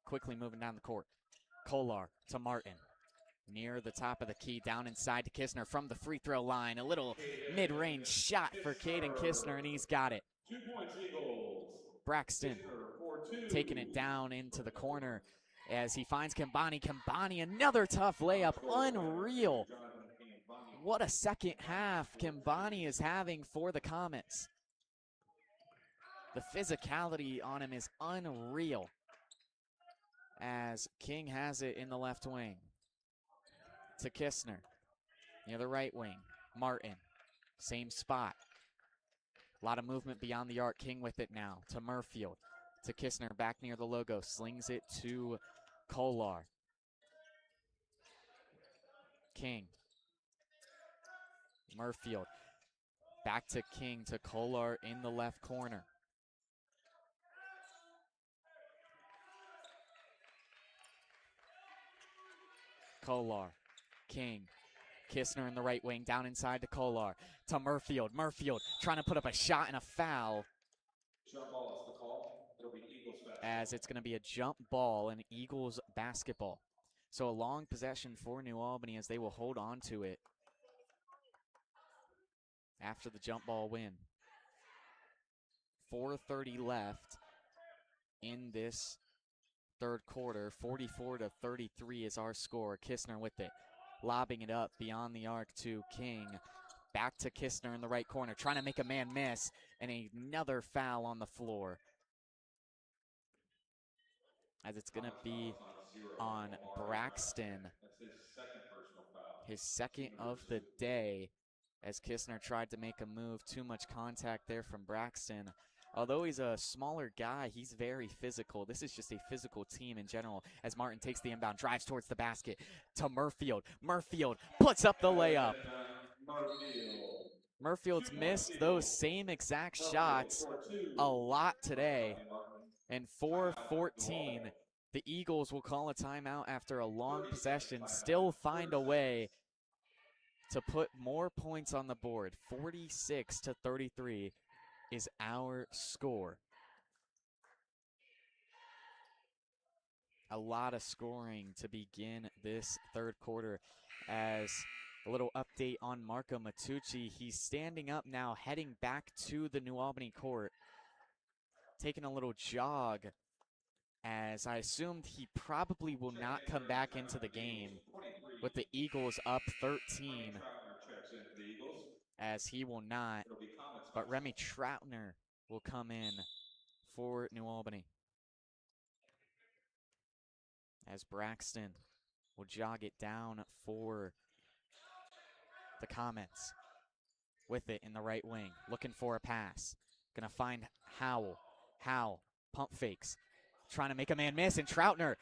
Quickly moving down the court. Kolar to Martin. Near the top of the key, down inside to Kistner from the free throw line. A little mid-range shot for Caden Kistner, and he's got it. 2 points Eagles. Braxton taking it down into the corner as he finds Kambani. Kambani, another tough layup. Unreal. What a second half Kambani is having for the Comets. The physicality on him is unreal, as King has it in the left wing. To Kistner, near the right wing. Martin, same spot. A lot of movement beyond the arc. King with it now to Murfield. To Kistner, back near the logo. Slings it to Kolar. King. Murfield. Back to King, to Kolar in the left corner. Kolar. King. Kistner in the right wing, down inside to Kolar. To Murfield. Murfield trying to put up a shot and a foul. Jump ball is the call. It'll be Eagles basketball. As it's going to be a jump ball and Eagles basketball. So a long possession for New Albany, as they will hold on to it. after the jump ball win. 4:30 left in this third quarter. 44-33 is our score. Kistner with it, lobbing it up beyond the arc to King. Back to Kistner in the right corner, trying to make a man miss, and another foul on the floor. As it's going to be on Braxton. That's his second personal foul. His second of the day, as Kistner tried to make a move. Too much contact there from Braxton. Although he's a smaller guy, he's very physical. This is just a physical team in general. As Martin takes the inbound, drives towards the basket to Murfield. Murfield puts up the layup. Murfield's missed those same exact shots a lot today. And 4:14, the Eagles will call a timeout after a long possession, still find a way to put more points on the board. 46-33 is our score. A lot of scoring to begin this third quarter. As a little update on Marco Matucci, he's standing up now, heading back to the New Albany court, taking a little jog, as I assumed he probably will not come back into the game with the Eagles up 13, as he will not, but Remy Troutner will come in for New Albany, as Braxton will jog it down for the Comets. With it in the right wing, looking for a pass. Gonna find Howell. Howell, pump fakes, trying to make a man miss, and Troutner,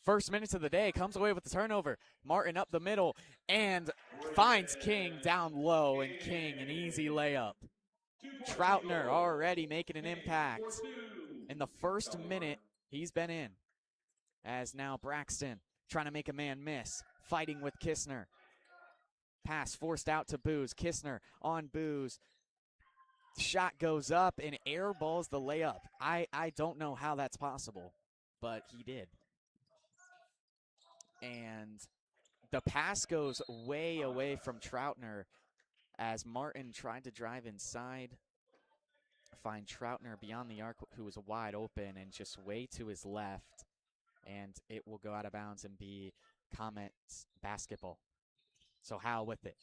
first minutes of the day, comes away with the turnover. Martin up the middle and finds King down low, and King an easy layup. Troutner already making an impact. In the first minute, he's been in. As now Braxton trying to make a man miss, fighting with Kistner. Pass forced out to Booz. Kistner on Booz. Shot goes up and airballs the layup. I don't know how that's possible, but he did. And the pass goes way away from Troutner, as Martin tried to drive inside, find Troutner beyond the arc, who was wide open, and just way to his left, and it will go out of bounds and be Comets basketball. So Howell with it,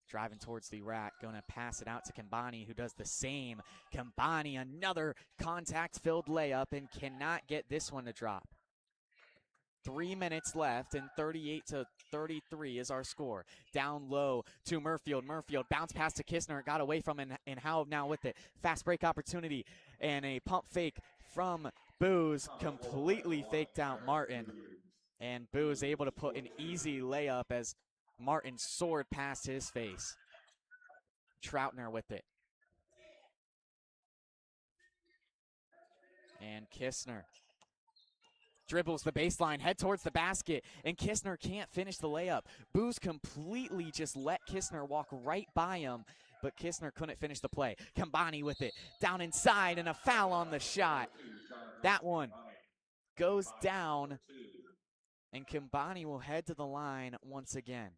driving towards the rack, going to pass it out to Kambani, who does the same. Kambani, another contact-filled layup, and cannot get this one to drop. 3 minutes left, and 38-33 is our score. Down low to Murfield. Murfield, bounce pass to Kistner, got away from him, and Howell now with it. Fast break opportunity, and a pump fake from Booz, completely faked out Martin. And Booz able to put an easy layup as Martin soared past his face. Troutner with it. And Kistner dribbles the baseline, head towards the basket, and Kistner can't finish the layup. Booz completely just let Kistner walk right by him, but Kistner couldn't finish the play. Kambani with it, down inside, and a foul on the shot. That one goes down, and Kambani will head to the line once again.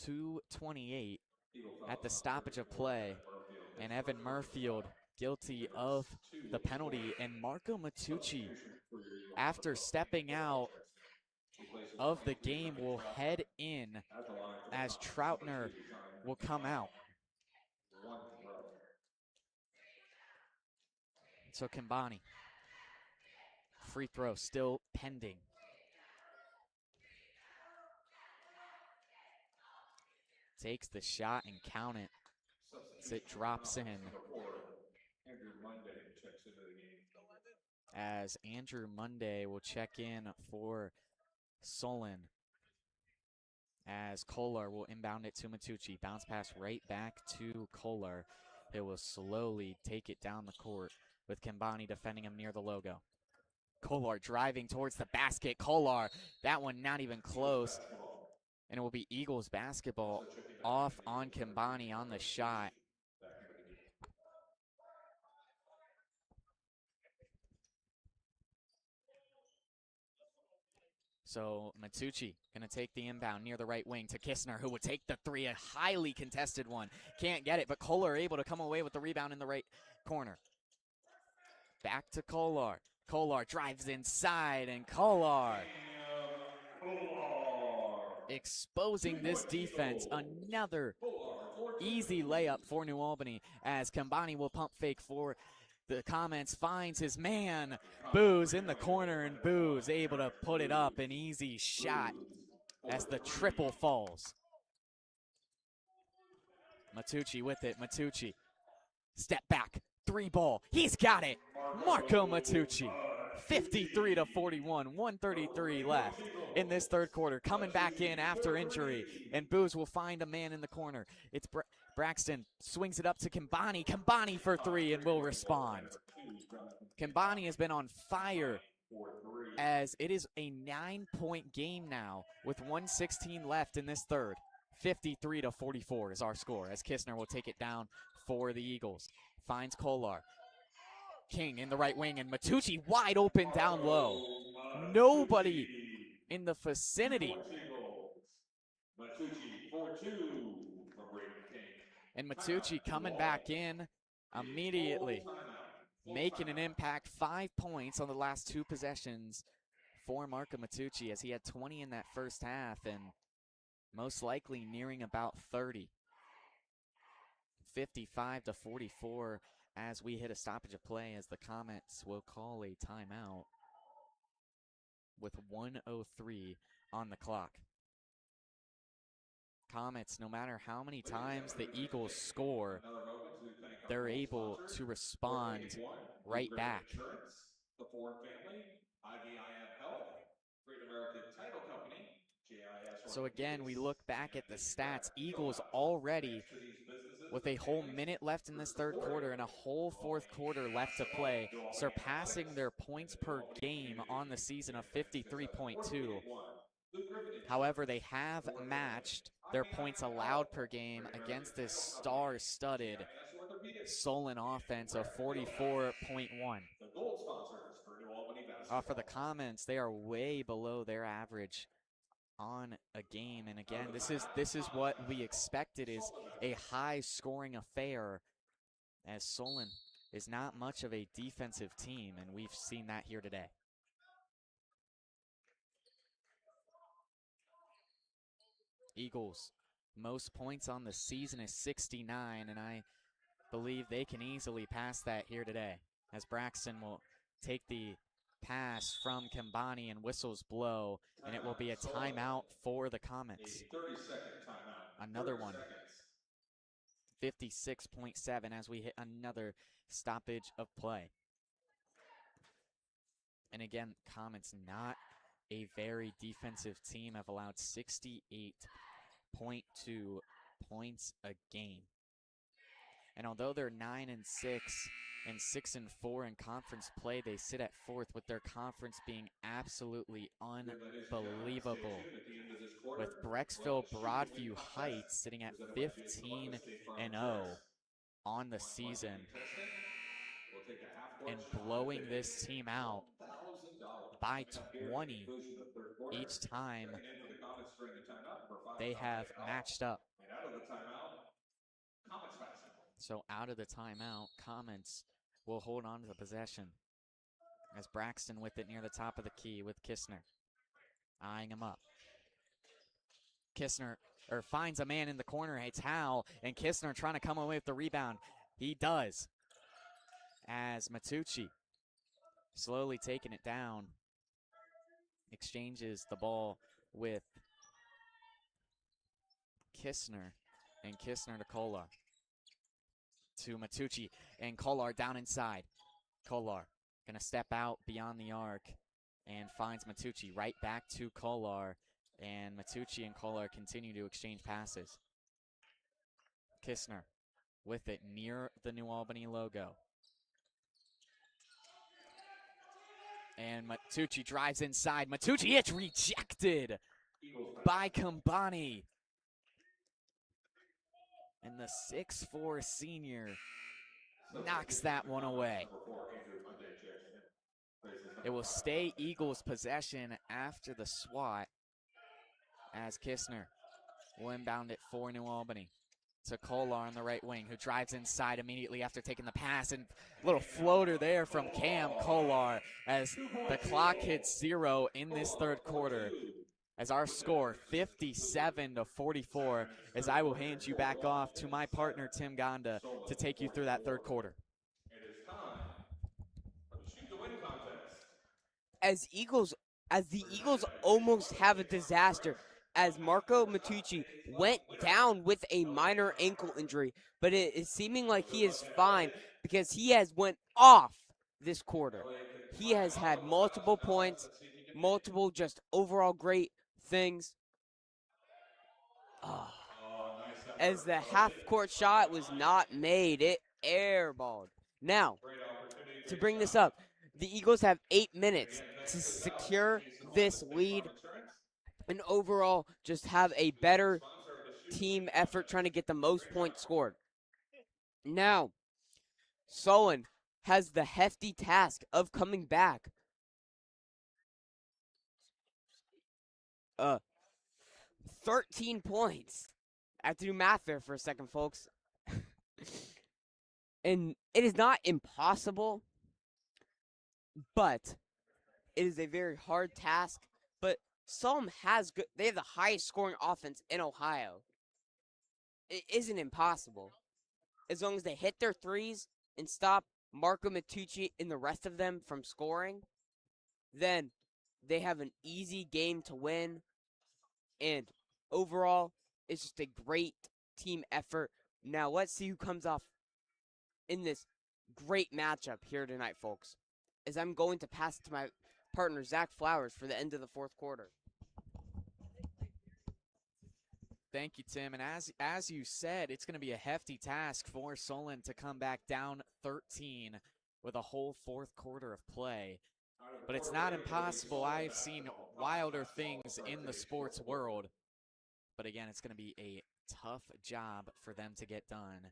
2:28 at the stoppage of play, and Evan Murfield guilty of the penalty, and Marco Matucci, after stepping out of the game, will head in as Troutner will come out. So Kambani, free throw still pending. Takes the shot and count it as it drops in. As Andrew Monday will check in for Solon, as Kolar will inbound it to Matucci. Bounce pass right back to Kolar. It will slowly take it down the court with Kambani defending him near the logo. Kolar driving towards the basket. Kolar, that one not even close. And it will be Eagles basketball off on Kambani on the shot. So Matucci going to take the inbound near the right wing to Kistner, who would take the three, a highly contested one. Can't get it, but Kolar able to come away with the rebound in the right corner. Back to Kolar. Kolar drives inside, and Kolar exposing this defense. Another easy layup for New Albany as Kambani will pump fake for the Comets, finds his man, Booz in the corner, and Booz able to put it up, an easy shot as the triple falls. Matucci with it, Matucci, step back, three ball, he's got it, Marco Matucci. 53-41, 133 left in this third quarter. Coming back in after injury, and Booz will find a man in the corner. It's Braxton, swings it up to Kambani. Kambani for three and will respond. Kambani has been on fire as it is a 9-point game now with 1:16 left in this third. 53-44 is our score as Kistner will take it down for the Eagles. Finds Kolar. King in the right wing, and Matucci wide open down low. Nobody in the vicinity. And Matucci coming back in immediately, making an impact. 5 points on the last two possessions for Marco Matucci as he had 20 in that first half and most likely nearing about 30. 55-44 as we hit a stoppage of play as the Comets will call a timeout with 1:03 on the clock. Comets, no matter how many times the Eagles score, they're able to respond right back. The Ford family, IVIM Health, Great American Title Company, So again, we look back at the stats. Eagles already with a whole minute left in this third quarter and a whole fourth quarter left to play, surpassing their points per game on the season of 53.2. However, they have matched their points allowed per game against this star-studded Solon offense of 44.1. For the Comets, they are way below their average on a game, and again, this is what we expected, is a high-scoring affair, as Solon is not much of a defensive team, and we've seen that here today. Eagles, most points on the season is 69, and I believe they can easily pass that here today, as Braxton will take the pass from Kambani and whistles blow, and it will be a timeout for the Comets. A 30-second timeout. Another one. 56.7 as we hit another stoppage of play. And again, Comets not a very defensive team, have allowed 68.2 points a game. And although they're 9-6 and 6-4 in conference play, they sit at fourth, with their conference being absolutely unbelievable. With Brecksville Broadview Heights sitting at 15-0 on the season and blowing this team out by 20 each time they have matched up. So out of the timeout, Comets will hold on to the possession as Braxton with it near the top of the key with Kistner eyeing him up. Kistner finds a man in the corner. It's Howell, and Kistner trying to come away with the rebound. He does, as Matucci slowly taking it down, exchanges the ball with Kistner, and Kistner to Kolar. To Matucci, and Kolar down inside. Kolar gonna step out beyond the arc and finds Matucci. Right back to Kolar, and Matucci and Kolar continue to exchange passes. Kistner with it near the New Albany logo. And Matucci drives inside. Matucci, it's rejected by Kambani. And the 6'4" senior knocks that one away. It will stay Eagles possession after the swat as Kistner will inbound it for New Albany to Kolar on the right wing, who drives inside immediately after taking the pass, and little floater there from Cam Kolar as the clock hits 0 in this third quarter. As our score 57-44, as I will hand you back off to my partner Tim Gonda to take you through that third quarter. It is time for the shoot to win contest. As the Eagles almost have a disaster, as Marco Matucci went down with a minor ankle injury, but it is seeming like he is fine because he has went off this quarter. He has had multiple points, multiple just overall great things. As the half-court shot was not made, it airballed. Now, to bring this up, the Eagles have 8 minutes to secure this lead and overall just have a better team effort trying to get the most points scored. Now, Solon has the hefty task of coming back. 13 points. I have to do math there for a second, folks. And it is not impossible, but it is a very hard task. But Solon has good. They have the highest scoring offense in Ohio. It isn't impossible. As long as they hit their threes and stop Marco Matucci and the rest of them from scoring, then they have an easy game to win. And overall, it's just a great team effort. Now, let's see who comes off in this great matchup here tonight, folks. As I'm going to pass it to my partner, Zach Flowers, for the end of the fourth quarter. Thank you, Tim. And as you said, it's going to be a hefty task for Solon to come back down 13 with a whole fourth quarter of play. But it's not impossible. I've seen wilder things in the sports world. But again, it's going to be a tough job for them to get done,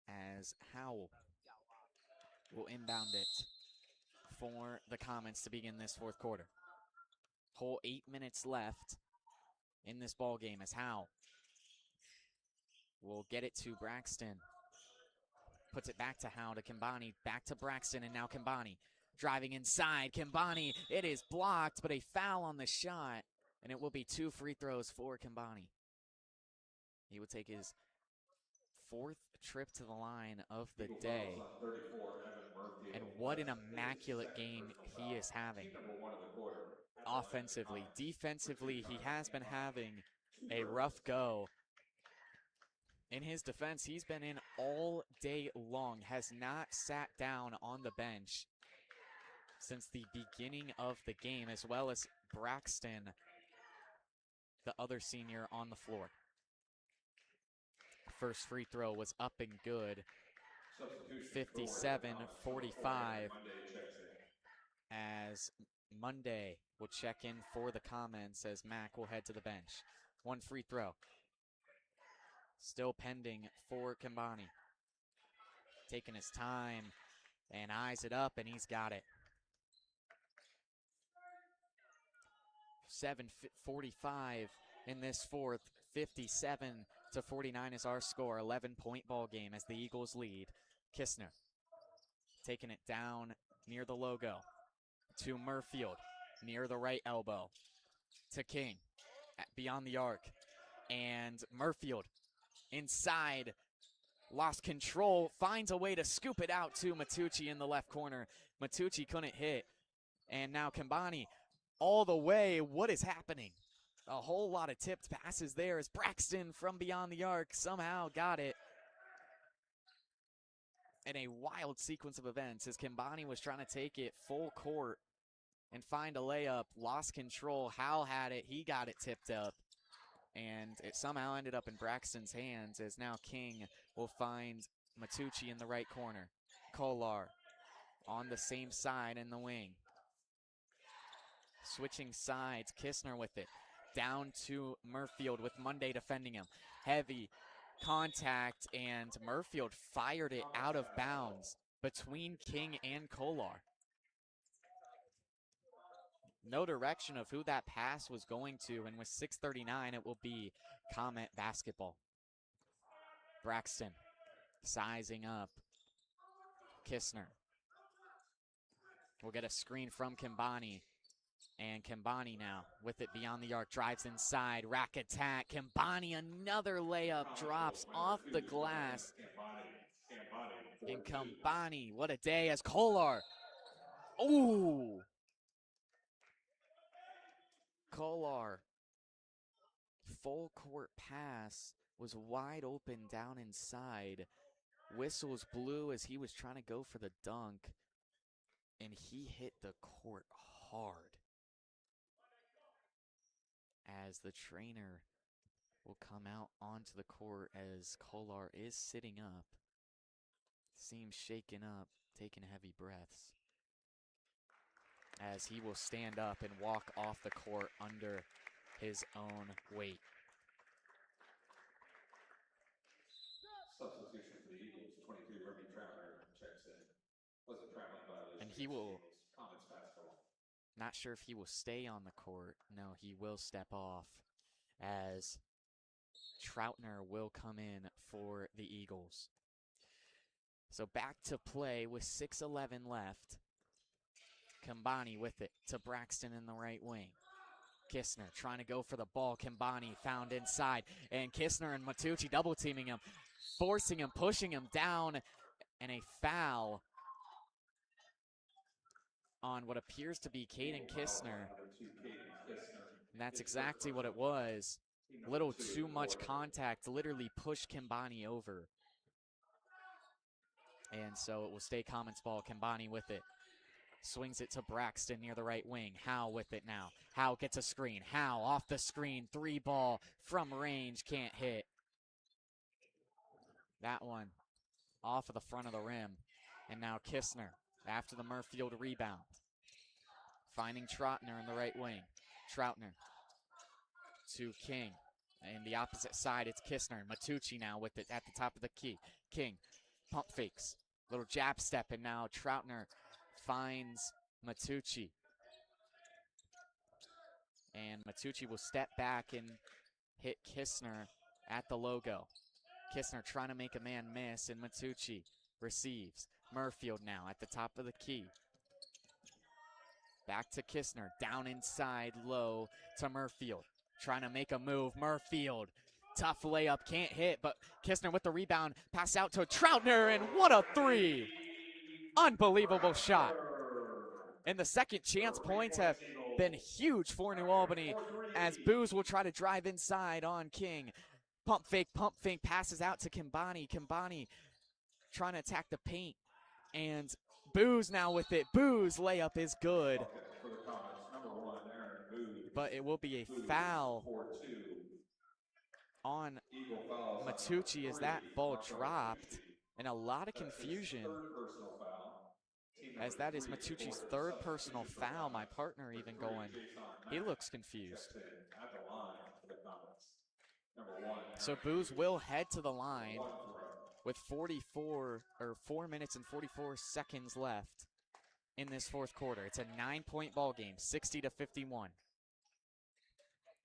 as Howell will inbound it for the Comets to begin this fourth quarter. Whole 8 minutes left in this ball game as Howell will get it to Braxton. Puts it back to Howell to Kimbani, back to Braxton, and now Kimbani driving inside. Kimbani, it is blocked, but a foul on the shot, and it will be 2 free throws for Kimbani. He will take his 4th trip to the line of the day. And what an immaculate game he is having offensively. Defensively, he has been having a rough go. In his defense, he's been in all day long, has not sat down on the bench since the beginning of the game, as well as Braxton, the other senior on the floor. First free throw was up and good. 57-45 as Monday will check in for the Comets as Mack will head to the bench. 1 free throw. Still pending for Kimbani. Taking his time and eyes it up, and he's got it. 7:45 in this fourth. 57-49 is our score. 11-point ball game as the Eagles lead. Kistner taking it down near the logo to Murfield near the right elbow to King beyond the arc, and Murfield inside lost control, finds a way to scoop it out to Matucci in the left corner. Matucci couldn't hit, and now Kimbani all the way. What is happening? A whole lot of tipped passes there as Braxton from beyond the arc somehow got it. In a wild sequence of events as Kimbani was trying to take it full court and find a layup, lost control. Howell had it, he got it tipped up, and it somehow ended up in Braxton's hands as now King will find Matucci in the right corner. Kolar on the same side in the wing. Switching sides, Kistner with it. Down to Murfield with Monday defending him. Heavy contact, and Murfield fired it out of bounds between King and Kolar. No direction of who that pass was going to, and with 6:39, it will be Comet basketball. Braxton sizing up. Kistner will get a screen from Kimbani. And Kimbani now with it beyond the arc, drives inside, rack attack. Kimbani, another layup, drops off the glass. And Kimbani, what a day as Kolar. Ooh! Kolar, full court pass, was wide open down inside. Whistles blew as he was trying to go for the dunk. And he hit the court hard. As the trainer will come out onto the court as Kolar is sitting up. Seems shaken up, taking heavy breaths. As he will stand up and walk off the court under his own weight. Substitution for the Eagles, 23 Remy Troutner checks in. Was a traveling violation. And he will, Comets basketball. not sure if he will stay on the court. No, he will step off as Troutner will come in for the Eagles. So back to play with 6:11 left. Kimbani with it to Braxton in the right wing. Kistner trying to go for the ball. Kimbani found inside. And Kistner and Matucci double teaming him, forcing him, pushing him down. And a foul on what appears to be Caden Kistner. And that's exactly what it was. Little too much contact, literally pushed Kimbani over. And so it will stay Comets ball. Kimbani with it. Swings it to Braxton near the right wing. Howe with it now. Howe gets a screen. Howe off the screen. 3 ball from range. Can't hit. That one off of the front of the rim. And now Kistner after the Murfield rebound. Finding Troutner in the right wing. Troutner to King. And the opposite side, it's Kistner. Matucci now with it at the top of the key. King, pump fakes. Little jab step, and now Troutner finds Matucci. And Matucci will step back and hit Kistner at the logo. Kistner trying to make a man miss, and Matucci receives. Murfield now at the top of the key. Back to Kistner, down inside, low to Murfield. Trying to make a move, Murfield. Tough layup, can't hit, but Kistner with the rebound. Pass out to Troutner, and what a 3! Unbelievable shot. And the second chance points have been huge for New Albany as Booz will try to drive inside on King. Pump fake, passes out to Kimbani. Kimbani trying to attack the paint. And Booz now with it. Booz layup is good. But it will be a foul on Matucci as that ball dropped. And a lot of confusion as that is Matucci's 3rd personal foul. My partner even going, he looks confused. So Booz will head to the line with 4 minutes and 44 seconds left in this 4th quarter. It's a 9-point ball game, 60-51.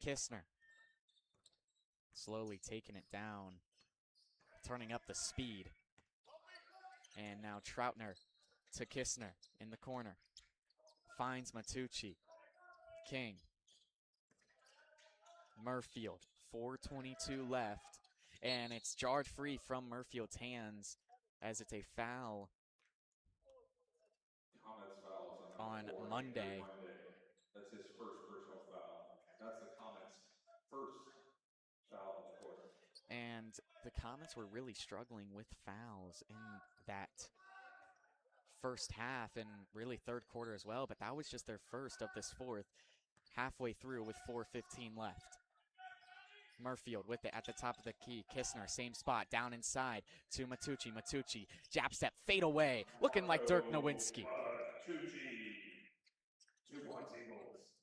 Kistner slowly taking it down, turning up the speed. And now Troutner to Kistner in the corner. Finds Matucci. King. Murfield. 4:22 left. And it's jarred free from Murfield's hands as it's a foul on Monday. That's his first personal foul. That's the Comets' first foul on the court. And the Comets were really struggling with fouls in that first half and really 3rd quarter as well, but that was just their first of this 4th, halfway through with 4:15 left. Murfield with it at the top of the key. Kistner, same spot, down inside to Matucci. Matucci, jab step, fade away, looking like Dirk Nowinski.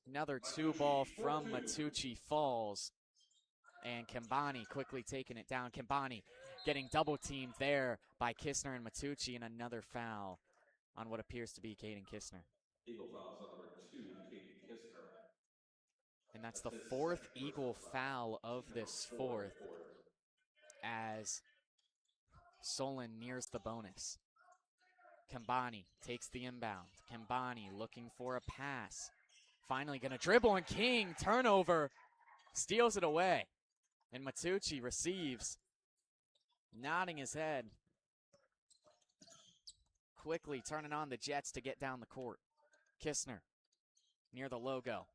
Another 2 ball from Matucci falls. And Kimbani quickly taking it down. Kimbani getting double teamed there by Kistner and Matucci, and another foul on what appears to be Caden Kistner. Eagle fouls on number 2, Caden Kistner. And that's the fourth Eagle foul of this fourth as Solon nears the bonus. Kambani takes the inbound. Kambani looking for a pass. Finally gonna dribble, and King, turnover, steals it away. And Matucci receives, nodding his head. Quickly turning on the Jets to get down the court. Kistner near the logo.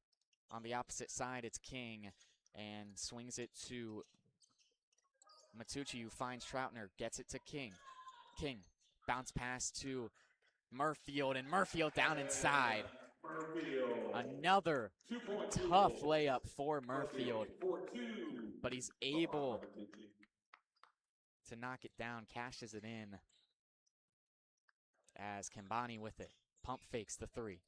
On the opposite side, it's King, and swings it to Matucci, who finds Troutner, gets it to King. King, bounce pass to Murfield, and Murfield down inside. Another tough layup for Murfield, but he's able to knock it down, cashes it in as Kambani with it. Pump fakes the three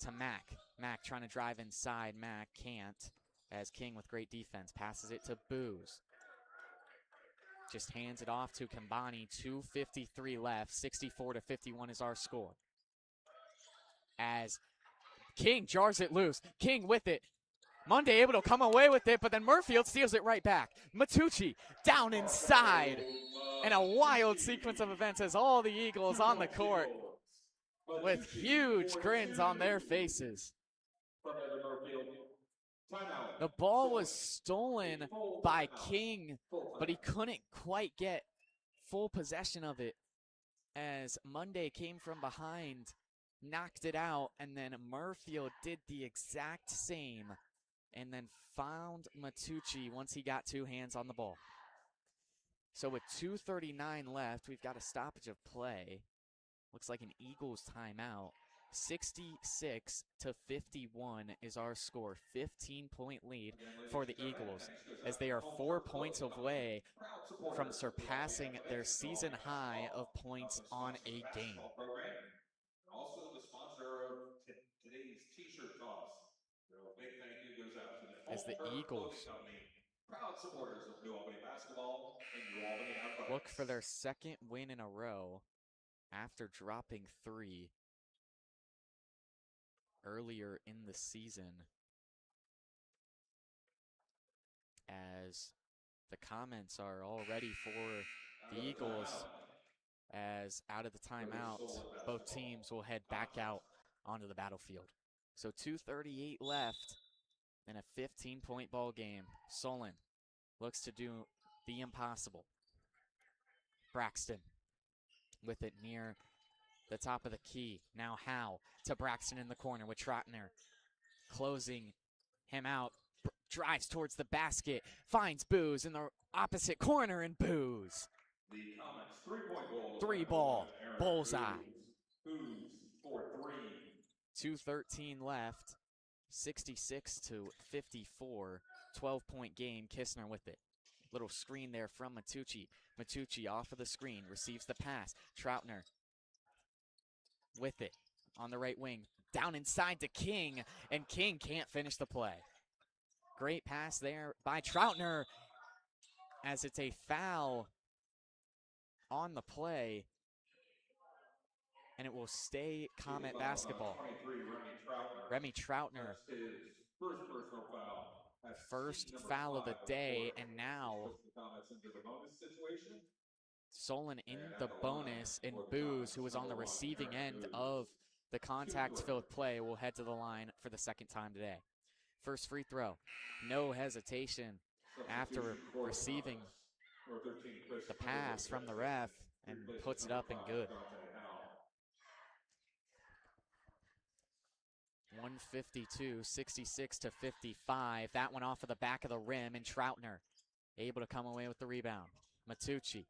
to Mack. Mack trying to drive inside. Mack can't, as King with great defense passes it to Booz. Just hands it off to Kambani. 2:53 left. 64-51 is our score. As King jars it loose. King with it. Monday able to come away with it, but then Murfield steals it right back. Matucci down inside. And a wild sequence of events as all the Eagles on the court with huge grins on their faces. The ball was stolen by King, but he couldn't quite get full possession of it as Monday came from behind, knocked it out, and then Murfield did the exact same and then found Matucci once he got two hands on the ball. So with 2:39 left, we've got a stoppage of play. Looks like an Eagles timeout. 66-51 is our score. 15-point lead for the Eagles as they are 4 points away from surpassing their season high of points on a game. Also the sponsor of today's t-shirt toss. So a big thank you goes out to the As the Eagles Company, proud supporters of New Albany basketball and New Albany athletics. Look for their second win in a row after dropping 3 earlier in the season, as the comments are all ready for the Eagles, as out of the timeout, both teams will head back out onto the battlefield. So 2:38 left in a 15-point ball game. Solon looks to do the impossible. Braxton with it near the top of the key. Now Howe to Braxton in the corner with Troutner closing him out. Drives towards the basket, finds Booz in the opposite corner, and Booz. The Comets 3-point goal. 3-ball, bullseye. Booz for 3. 2:13 left, 66-54, 12-point game. Kistner with it. Little screen there from Matucci. Matucci off of the screen, receives the pass. Troutner with it on the right wing. Down inside to King, and King can't finish the play. Great pass there by Troutner, as it's a foul on the play, and it will stay Comet basketball. Remy Troutner, first foul of the day, and now Solon in the bonus, and Booz, who was on the receiving end of the contact-filled play, will head to the line for the second time today. First free throw, no hesitation after receiving the pass from the ref, and puts it up and good. 152, 66-55. That one off of the back of the rim, and Troutner able to come away with the rebound. Matucci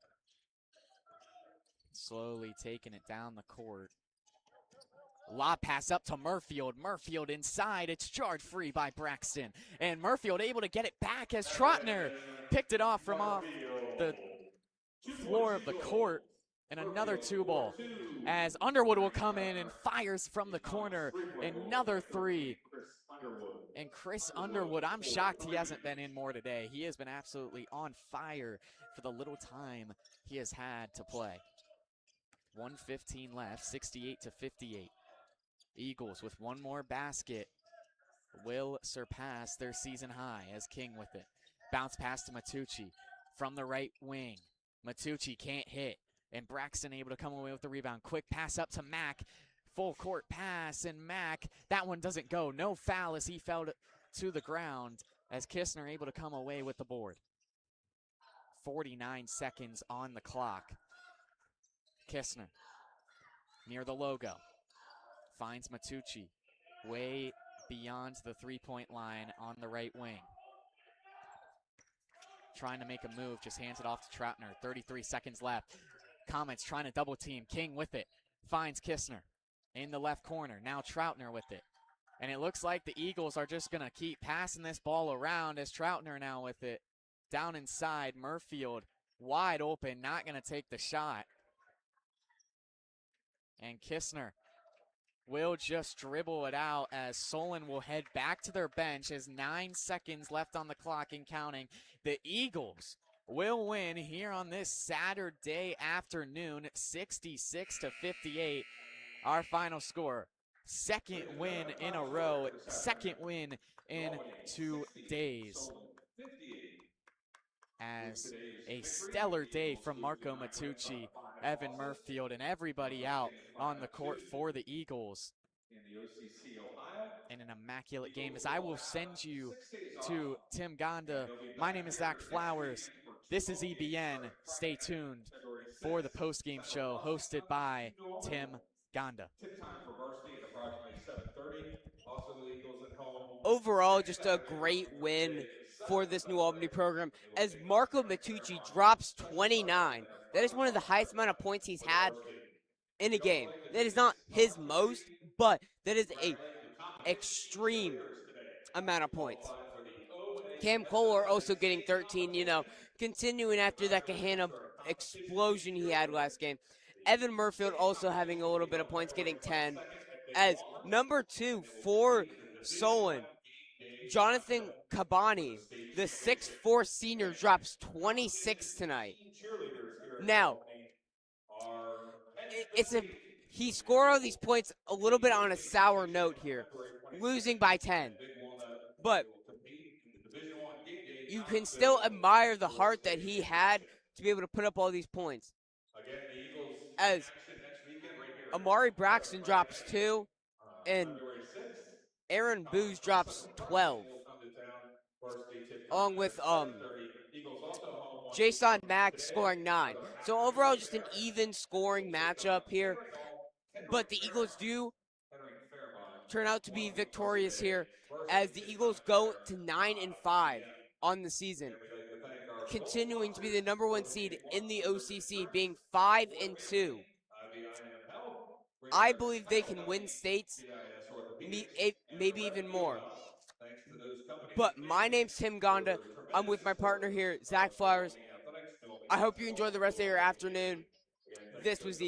slowly taking it down the court. Lob pass up to Murfield. Murfield inside. It's charged free by Braxton. And Murfield able to get it back as Troutner picked it off from off the floor of the court. And another 2-ball as Underwood will come in and fires from the corner. Another 3. And Chris Underwood, I'm shocked he hasn't been in more today. He has been absolutely on fire for the little time he has had to play. 1:15 left, 68-58. Eagles with one more basket will surpass their season high as King with it. Bounce pass to Matucci from the right wing. Matucci can't hit, and Braxton able to come away with the rebound. Quick pass up to Mack. Full court pass, and Mack, that one doesn't go. No foul as he fell to the ground as Kistner able to come away with the board. 49 seconds on the clock. Kistner near the logo. Finds Matucci way beyond the three-point line on the right wing. Trying to make a move, just hands it off to Troutner. 33 seconds left. Comets trying to double team. King with it. Finds Kistner in the left corner. Now Troutner with it. And it looks like the Eagles are just going to keep passing this ball around as Troutner now with it. Down inside, Murfield wide open, not going to take the shot. And Kistner will just dribble it out as Solon will head back to their bench as 9 seconds left on the clock and counting. The Eagles will win here on this Saturday afternoon, 66-58. Our final score. Second win in a row, second win in 2 days. As a stellar day from Marco Matucci, Evan Murfield, and everybody out on the court for the Eagles. In the OCC Ohio. In an immaculate game, as I will send you to Tim Gonda. My name is Zach Flowers. This is EBN. Stay tuned for the post-game show hosted by Tim Gonda. Tip time for varsity at approximately 7:30. Also, the Eagles at home. Overall, just a great win for this New Albany program as Marco Matucci drops 29. That is one of the highest amount of points he's had in a game. That is not his most, but that is a extreme amount of points. Cam Kohler also getting 13, continuing after that Kahana explosion he had last game. Evan Murfield also having a little bit of points, getting 10. As number 2 for Solon, Jonathan Cabani, the 6'4" senior, drops 26 tonight. Now, he scored all these points a little bit on a sour note here, losing by 10. But you can still admire the heart that he had to be able to put up all these points. As Amari Braxton drops 2, and Aaron Booz drops 12. Along with Jason Mack scoring 9. So overall, just an even scoring matchup here. But the Eagles do turn out to be victorious here as the Eagles go to 9-5 on the season, continuing to be the number 1 seed in the OCC, being 5-2. I believe they can win states, maybe even more. But my name's Tim Gonda. I'm with my partner here, Zach Flowers. I hope you enjoy the rest of your afternoon. This was EB.